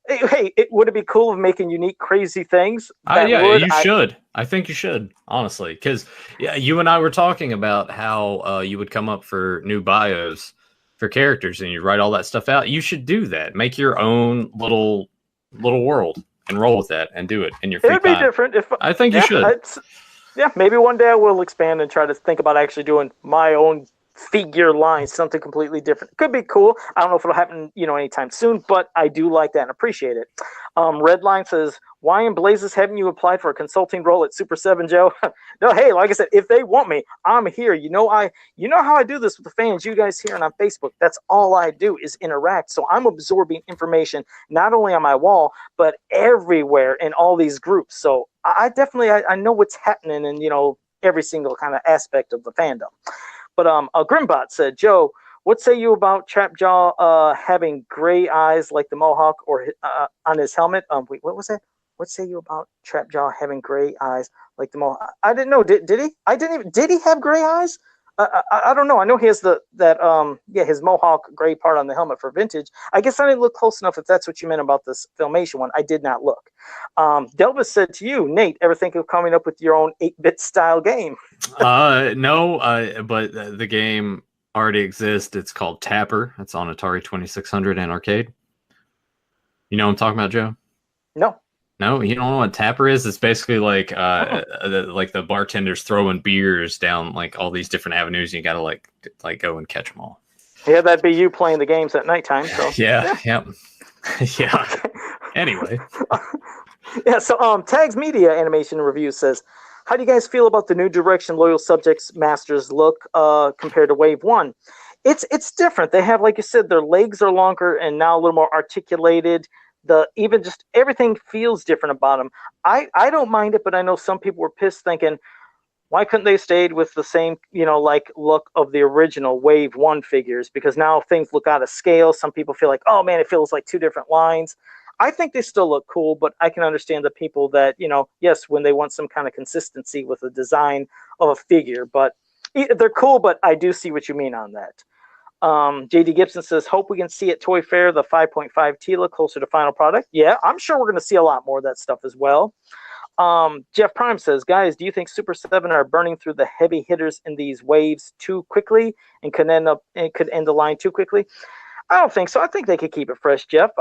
Hey, would it be cool of making unique, crazy things? You should. I think you should, honestly, because you and I were talking about how you would come up for new bios for characters and you write all that stuff out. You should do that. Make your own little world and roll with that and do it in your free time. It'd be different. I think you should. Maybe one day I will expand and try to think about actually doing my own figure line, something completely different. Could be cool. I don't know if it'll happen, anytime soon, but I do like that and appreciate it. Redline says, why in blazes haven't you applied for a consulting role at Super7, Joe? No, hey, like I said, if they want me, I'm here. You know how I do this with the fans, you guys here and on Facebook. That's all I do is interact. So I'm absorbing information not only on my wall, but everywhere in all these groups. So I definitely I know what's happening in every single kind of aspect of the fandom. But Grimbot said, Joe, what say you about Trapjaw having gray eyes like the Mohawk or on his helmet? Wait, what was that? What say you about Trapjaw having gray eyes like the Mohawk? I didn't know. Did he? I didn't even. Did he have gray eyes? I don't know. I know he has his Mohawk gray part on the helmet for vintage. I guess I didn't look close enough if that's what you meant about this Filmation one. I did not look. Delvis said to you, Nate, ever think of coming up with your own 8-bit style game? No, but the game already exists. It's called Tapper. It's on Atari 2600 and arcade. You know what I'm talking about, Joe? No, you don't know what Tapper is? It's basically like the bartenders throwing beers down like all these different avenues. And you got to like go and catch them all. Yeah, that'd be you playing the games at nighttime. So yeah. Anyway. So Tags Media Animation Review says, how do you guys feel about the new direction Loyal Subjects Masters look compared to Wave 1? It's different. They have, like you said, their legs are longer and now a little more articulated. Even just everything feels different about them. I don't mind it, but I know some people were pissed thinking, why couldn't they stayed with the same, like look of the original Wave 1 figures? Because now things look out of scale. Some people feel like, oh man, it feels like two different lines. I think they still look cool, but I can understand the people that, yes, when they want some kind of consistency with the design of a figure, but they're cool, but I do see what you mean on that. JD Gibson says, hope we can see at Toy Fair the 5.5 Tila closer to final product. Yeah, I'm sure we're going to see a lot more of that stuff as well. Jeff Prime says, guys, do you think Super 7 are burning through the heavy hitters in these waves too quickly and could end the line too quickly? I don't think so. I think they could keep it fresh, Jeff.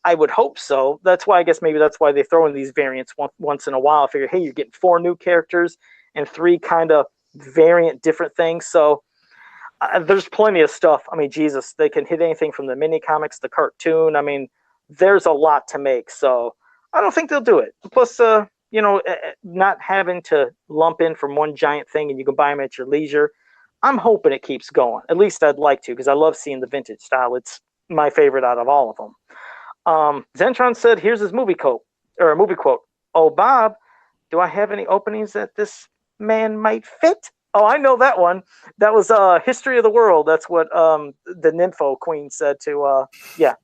I would hope so. That's why, I guess maybe that's why they throw in these variants once in a while. I figure, hey, you're getting 4 new characters and 3 kind of variant different things. So there's plenty of stuff. I mean, Jesus, they can hit anything from the mini comics, the cartoon. I mean, there's a lot to make. So I don't think they'll do it. Plus, not having to lump in from one giant thing and you can buy them at your leisure. I'm hoping it keeps going. At least I'd like to, because I love seeing the vintage style. It's my favorite out of all of them. Zentron said, here's his movie quote. Oh, Bob, do I have any openings that this man might fit? Oh, I know that one. That was History of the World. That's what the Nympho Queen said to,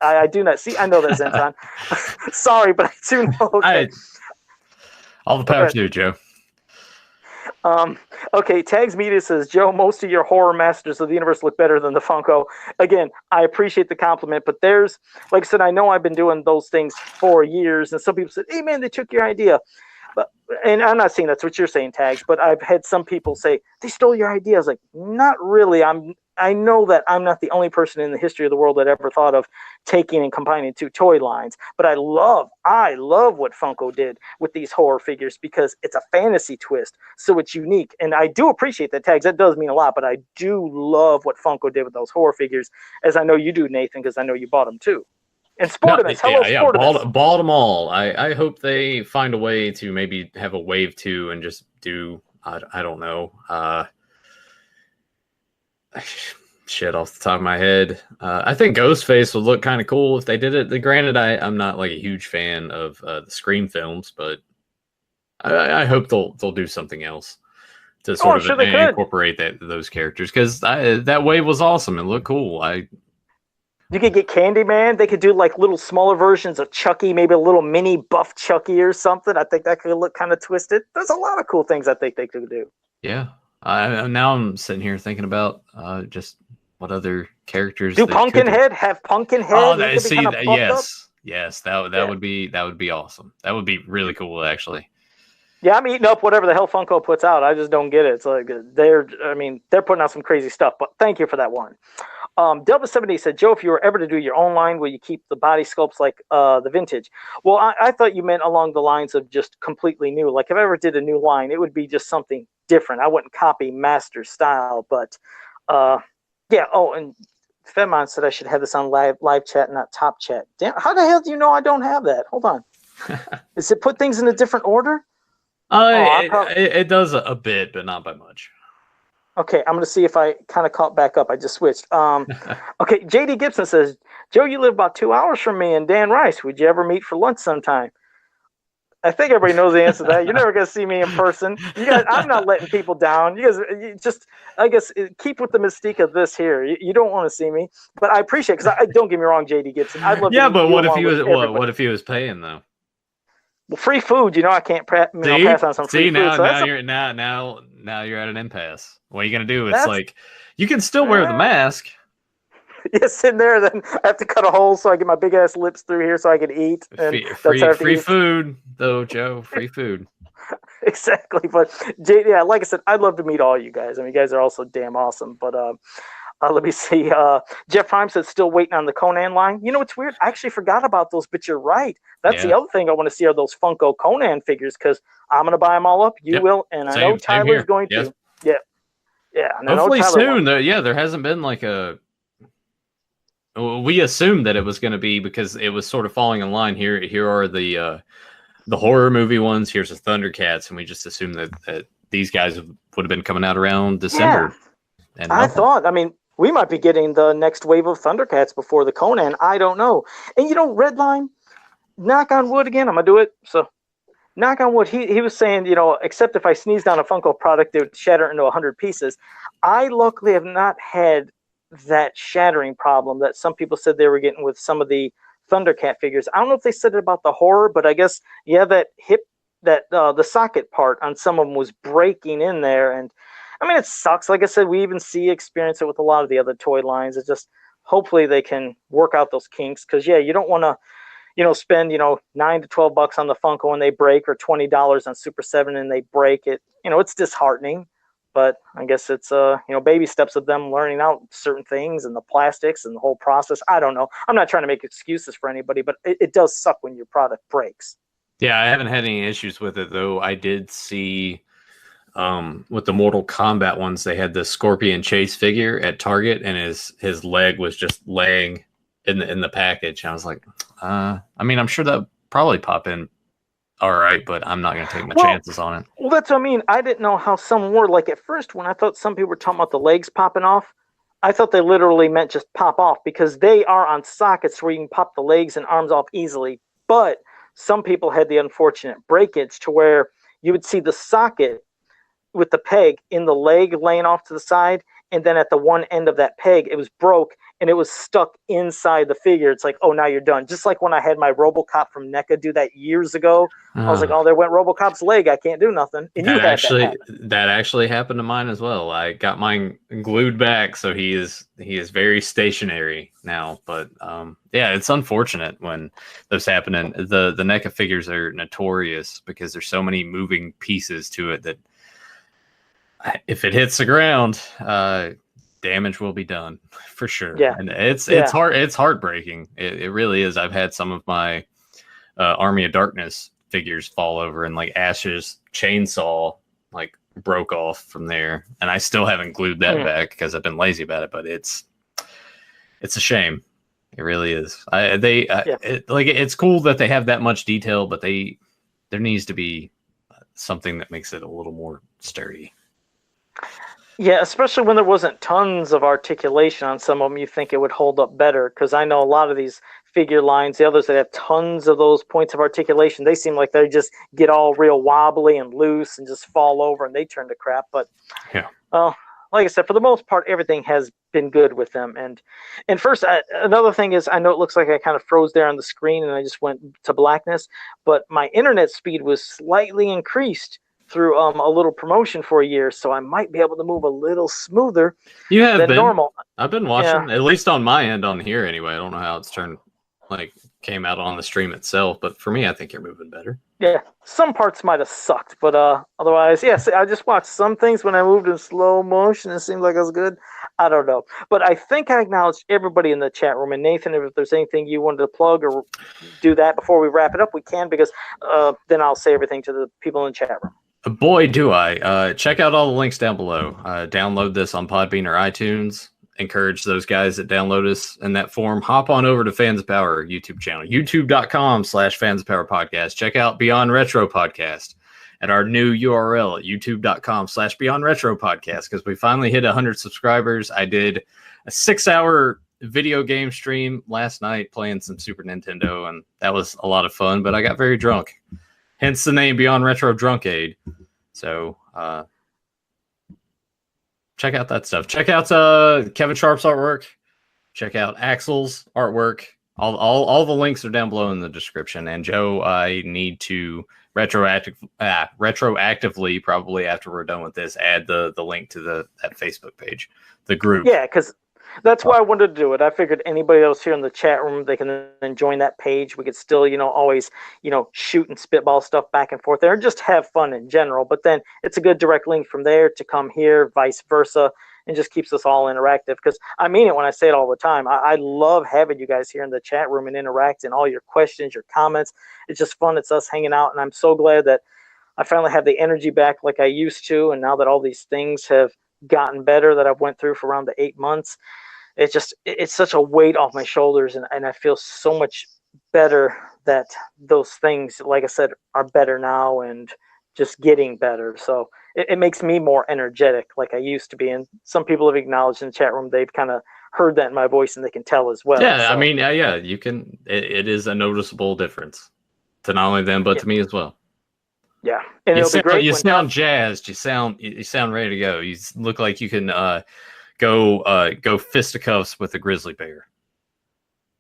I do not. See, I know that, Zentron. Sorry, but I do know. Okay. All the power to you, Joe. Okay, Tags Media says, Joe, most of your horror masters of the universe look better than the Funko. Again, I appreciate the compliment, but there's, like I said, I know I've been doing those things for years, and some people said, hey, man, they took your idea. And I'm not saying that's what you're saying, Tags, but I've had some people say, they stole your idea. I was like, not really. I know that I'm not the only person in the history of the world that ever thought of taking and combining 2 toy lines, but I love what Funko did with these horror figures because it's a fantasy twist, so it's unique. And I do appreciate that, Tags. That does mean a lot, but I do love what Funko did with those horror figures, as I know you do, Nathan, because I know you bought them too. And Sportimus, Sportimus. Bought them all. I hope they find a way to maybe have a Wave 2 and just do, I don't know, shit off the top of my head. I think Ghostface would look kind of cool if they did it. Granted, I'm not like a huge fan of the Scream films, but I hope they'll do something else to sort of incorporate those characters, because that Wave was awesome and looked cool. You could get Candyman. They could do like little smaller versions of Chucky, maybe a little mini buff Chucky or something. I think that could look kind of twisted. There's a lot of cool things I think they could do. Yeah. Now I'm sitting here thinking about just what other characters. Do Pumpkinhead have Pumpkinhead? Oh, yes. That would be awesome. That would be really cool, actually. Yeah, I'm eating up whatever the hell Funko puts out. I just don't get it. It's like they're putting out some crazy stuff. But thank you for that one. Delta70 said, Joe, if you were ever to do your own line, will you keep the body sculpts like the vintage? Well, I thought you meant along the lines of just completely new. Like if I ever did a new line, it would be just something different. I wouldn't copy master style, but yeah. Oh, and Femon said I should have this on live chat, not top chat. Damn, how the hell do you know I don't have that? Hold on. Is it put things in a different order? It does a bit, but not by much. Okay, I'm going to see if I kind of caught back up. I just switched. Okay, JD Gibson says, Joe, you live about 2 hours from me and Dan Rice. Would you ever meet for lunch sometime? I think everybody knows the answer to that. You're never going to see me in person. You guys, I'm not letting people down. You just, I guess, keep with the mystique of this here. You don't want to see me, but I appreciate it, because I don't get me wrong, JD Gibson. I'd love to. Yeah, but what if he was paying though? Well, free food, I can't pass on some free food. Now you're at an impasse. What are you gonna do? It's like you can still wear the mask. Yeah, sitting there, then I have to cut a hole so I get my big ass lips through here so I can eat. And free food, though, Joe. Free food. Exactly, but yeah, like I said, I'd love to meet all you guys. I mean, you guys are also damn awesome. But let me see. Jeff Prime said still waiting on the Conan line. You know what's weird? I actually forgot about those, but you're right. That's the other thing I want to see are those Funko Conan figures, because I'm going to buy them all up. You will, and I know Tyler's going to. Yeah. And hopefully soon. There hasn't been like a. We assumed that it was going to be, because it was sort of falling in line. Here are the horror movie ones. Here's the Thundercats, and we just assumed that these guys would have been coming out around December. Yeah. And I thought, we might be getting the next wave of Thundercats before the Conan. I don't know. And Redline, knock on wood again. I'm gonna do it. So knock on wood. He was saying, except if I sneeze down a Funko product, it would shatter into 100 pieces. I luckily have not had that shattering problem that some people said they were getting with some of the Thundercat figures. I don't know if they said it about the horror, but I guess that the socket part on some of them was breaking in there, and I mean it sucks. Like I said, we even experience it with a lot of the other toy lines. It's just hopefully they can work out those kinks, because you don't want to spend $9 to $12 on the Funko and they break, or $20 on Super 7 and they break it. It's disheartening, but I guess it's baby steps of them learning out certain things and the plastics and the whole process. I don't know. I'm not trying to make excuses for anybody, but it does suck when your product breaks. Yeah, I haven't had any issues with it, though. I did see with the Mortal Kombat ones, they had the Scorpion Chase figure at Target, and his leg was just laying in the package. I was like, I mean, I'm sure that probably pop in all right, but I'm not going to take my chances on it. Well, that's what I mean. I didn't know how some were. Like at first, when I thought some people were talking about the legs popping off, I thought they literally meant just pop off, because they are on sockets where you can pop the legs and arms off easily. But some people had the unfortunate breakage to where you would see the socket with the peg in the leg laying off to the side, and then at the one end of that peg, it was broke and it was stuck inside the figure. It's like, oh, now you're done. Just like when I had my RoboCop from NECA do that years ago. I was like, oh, there went RoboCop's leg. I can't do nothing. And that actually happened to mine as well. I got mine glued back, so he is very stationary now. But yeah, it's unfortunate when those happen. And the NECA figures are notorious because there's so many moving pieces to it that if it hits the ground, damage will be done for sure. Yeah. And it's hard. It's heartbreaking. It really is. I've had some of my Army of Darkness figures fall over, and like Ash's chainsaw like broke off from there, and I still haven't glued that back because I've been lazy about it. But it's a shame. It really is. It's cool that they have that much detail, but there needs to be something that makes it a little more sturdy. Yeah, especially when there wasn't tons of articulation on some of them, you think it would hold up better. Because I know a lot of these figure lines, the others that have tons of those points of articulation, they seem like they just get all real wobbly and loose and just fall over and they turn to crap. But yeah, like I said, for the most part, everything has been good with them. And first, another thing is, I know it looks like I kind of froze there on the screen and I just went to blackness, but my internet speed was slightly increased through a little promotion for a year, so I might be able to move a little smoother than normal. I've been watching, at least on my end on here anyway. I don't know how it's came out on the stream itself, but for me, I think you're moving better. Yeah, some parts might have sucked, but otherwise, yes, I just watched some things when I moved in slow motion. It seemed like it was good. I don't know, but I think I acknowledged everybody in the chat room. And Nathan, if there's anything you wanted to plug or do that before we wrap it up, we can, because then I'll say everything to the people in the chat room. Boy, do I. Check out all the links down below. Download this on Podbean or iTunes. Encourage those guys that download us in that form. Hop on over to Fans of Power YouTube channel, youtube.com/Fans of Power Podcast. Check out Beyond Retro Podcast at our new URL at youtube.com/Beyond Retro Podcast, because we finally hit 100 subscribers. I did a 6-hour video game stream last night playing some Super Nintendo, and that was a lot of fun, but I got very drunk. Hence the name Beyond Retro Drunkade. So check out that stuff. Check out Kevin Sharp's artwork. Check out Axel's artwork. All the links are down below in the description. And Joe, I need to retroactively, probably after we're done with this, add the link to that Facebook page, the group. Yeah, because that's why I wanted to do it. I figured anybody else here in the chat room, they can then join that page. We could still, always, shoot and spitball stuff back and forth there, and just have fun in general. But then it's a good direct link from there to come here, vice versa, and just keeps us all interactive. Because I mean it when I say it all the time. I love having you guys here in the chat room and interacting, all your questions, your comments. It's just fun. It's us hanging out, and I'm so glad that I finally have the energy back like I used to. And now that all these things have gotten better that I've went through for around the 8 months, it's such a weight off my shoulders, and I feel so much better that those things, like I said, are better now, and just getting better. So it makes me more energetic like I used to be. And some people have acknowledged in the chat room they've kind of heard that in my voice and they can tell as well. Yeah, so, I mean, yeah, you can. It is a noticeable difference to not only them but to me as well. Yeah, and it'll be great. You sound jazzed. You sound ready to go. You look like you can go fisticuffs with a grizzly bear.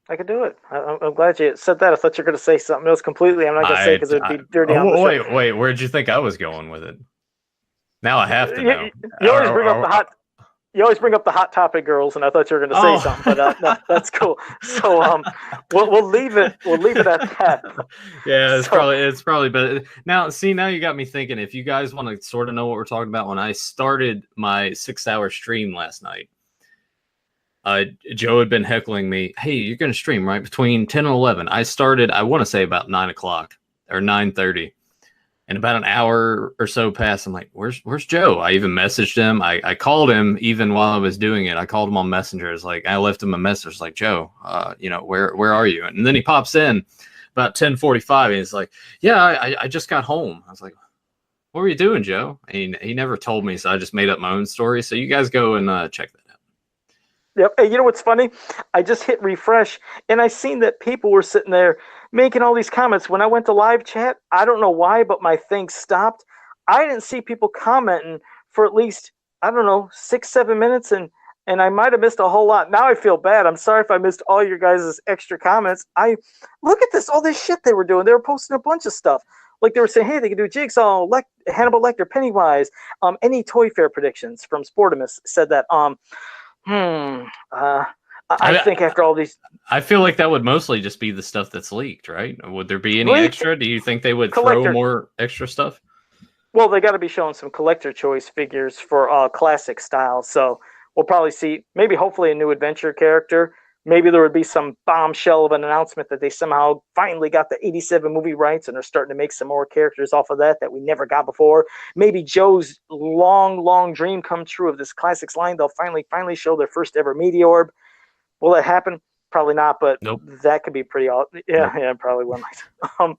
I could do it. I'm glad you said that. I thought you were going to say something else completely. I'm not going to say because it would be dirty. Wait, where'd you think I was going with it? Now I have to know. You always bring up the hot. You always bring up the hot topic, girls, and I thought you were going to say something, but no, that's cool. So we'll leave it. We'll leave it at that. Yeah, it's probably. But now you got me thinking. If you guys want to sort of know what we're talking about, when I started my 6-hour stream last night, Joe had been heckling me. Hey, you're going to stream right between 10 and 11. I started. I want to say about 9 o'clock or 9:30. And about an hour or so passed. I'm like, where's Joe? I even messaged him. I called him even while I was doing it. I called him on Messenger. It's like, I left him a message like, Joe, where are you? And then he pops in about 10:45 and he's like, yeah, I just got home. I was like, what were you doing, Joe? And he never told me, so I just made up my own story. So you guys go and check that out. Yep. Hey, you know what's funny? I just hit refresh and I seen that people were sitting there making all these comments. When I went to live chat, I don't know why, but my thing stopped. I didn't see people commenting for at least, I don't know, 6-7 minutes, and I might have missed a whole lot. Now I feel bad. I'm sorry if I missed all your guys' extra comments. I look at this, all this shit they were doing. They were posting a bunch of stuff. Like they were saying, hey, they could do Jigsaw, Hannibal Lecter, Pennywise, any Toy Fair predictions from Sportimus said that. I think after all these, I feel like that would mostly just be the stuff that's leaked, right? Would there be any extra? Do you think they would throw more extra stuff? Well, they got to be showing some collector choice figures for classic style. So we'll probably see maybe hopefully a new adventure character. Maybe there would be some bombshell of an announcement that they somehow finally got the 87 movie rights and are starting to make some more characters off of that we never got before. Maybe Joe's long dream come true of this classics line. They'll finally show their first ever Meteorb. Will it happen? Probably not, but nope. That could be pretty awesome. Yeah, probably will not.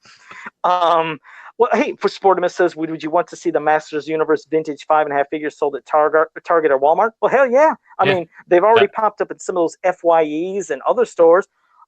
Well, hey, for Sportimus says, would you want to see the Masters Universe vintage 5.5 figures sold at Target or Walmart? Well, hell yeah. I mean, they've already popped up at some of those FYEs and other stores.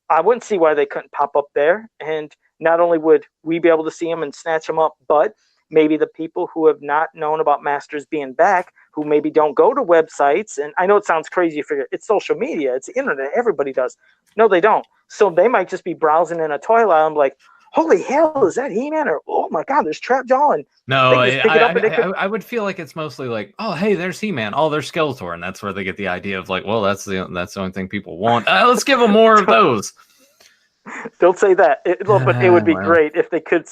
I wouldn't see why they couldn't pop up there. And not only would we be able to see them and snatch them up, but maybe the people who have not known about Masters being back, who maybe don't go to websites. And I know it sounds crazy. You figure it's social media, it's the internet, everybody does. No, they don't. So they might just be browsing in a toy aisle and be like, holy hell, is that He-Man? Or, oh my God, there's Trapjaw. And no, I would feel like it's mostly like, oh, hey, there's He-Man. Oh, there's Skeletor. And that's where they get the idea of like, well, that's the only thing people want. Let's give them more of those. Don't say that. But it would be great if they could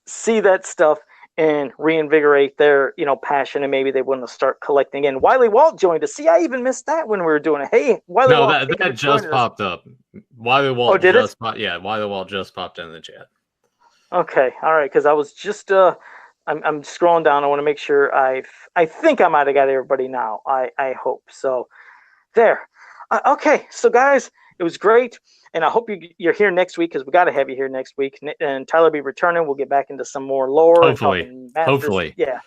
see that stuff and reinvigorate their, passion, and maybe they wouldn't start collecting. And Wiley Walt joined us. See, I even missed that when we were doing it. Hey, Wiley Walt. No, that just popped up. Wiley Walt Wiley Walt just popped in the chat. Okay, all right, because I was just I'm scrolling down. I want to make sure I think I might have got everybody now. I hope so. There. Okay, so guys, it was great. And I hope you're here next week, because we got to have you here next week. And Tyler will be returning. We'll get back into some more lore. Hopefully. Yeah.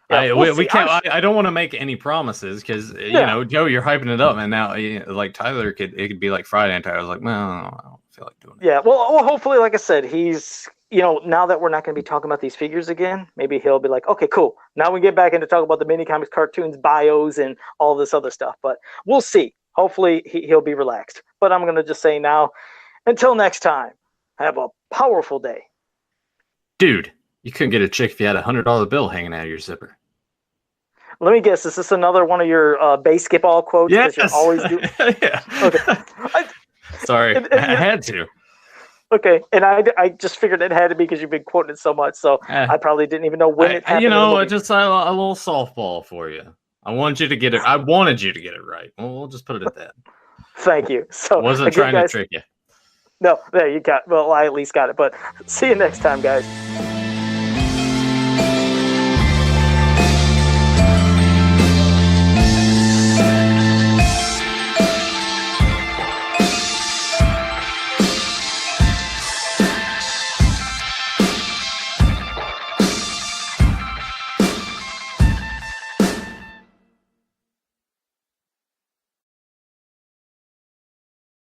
We can't. I don't want to make any promises because Joe, you're hyping it up, and now like Tyler it could be like Friday, and Tyler's like, well, I don't feel like doing it. Yeah. Well, hopefully, like I said, he's now that we're not going to be talking about these figures again, maybe he'll be like, okay, cool. Now we get back into talking about the mini comics, cartoons, bios, and all this other stuff. But we'll see. Hopefully he'll be relaxed. But I'm going to just say now, until next time, have a powerful day. Dude, you couldn't get a chick if you had $100 bill hanging out of your zipper. Let me guess, is this another one of your basketball quotes? Yes. You're always yeah. Okay. Sorry, I had to. Okay, and I just figured it had to be because you've been quoting it so much, so I probably didn't even know when it happened. Just a little softball for you. I wanted you to get it right. Well, we'll just put it at that. Thank you. So wasn't trying to trick you. No, there you got. Well, I at least got it. But see you next time, guys.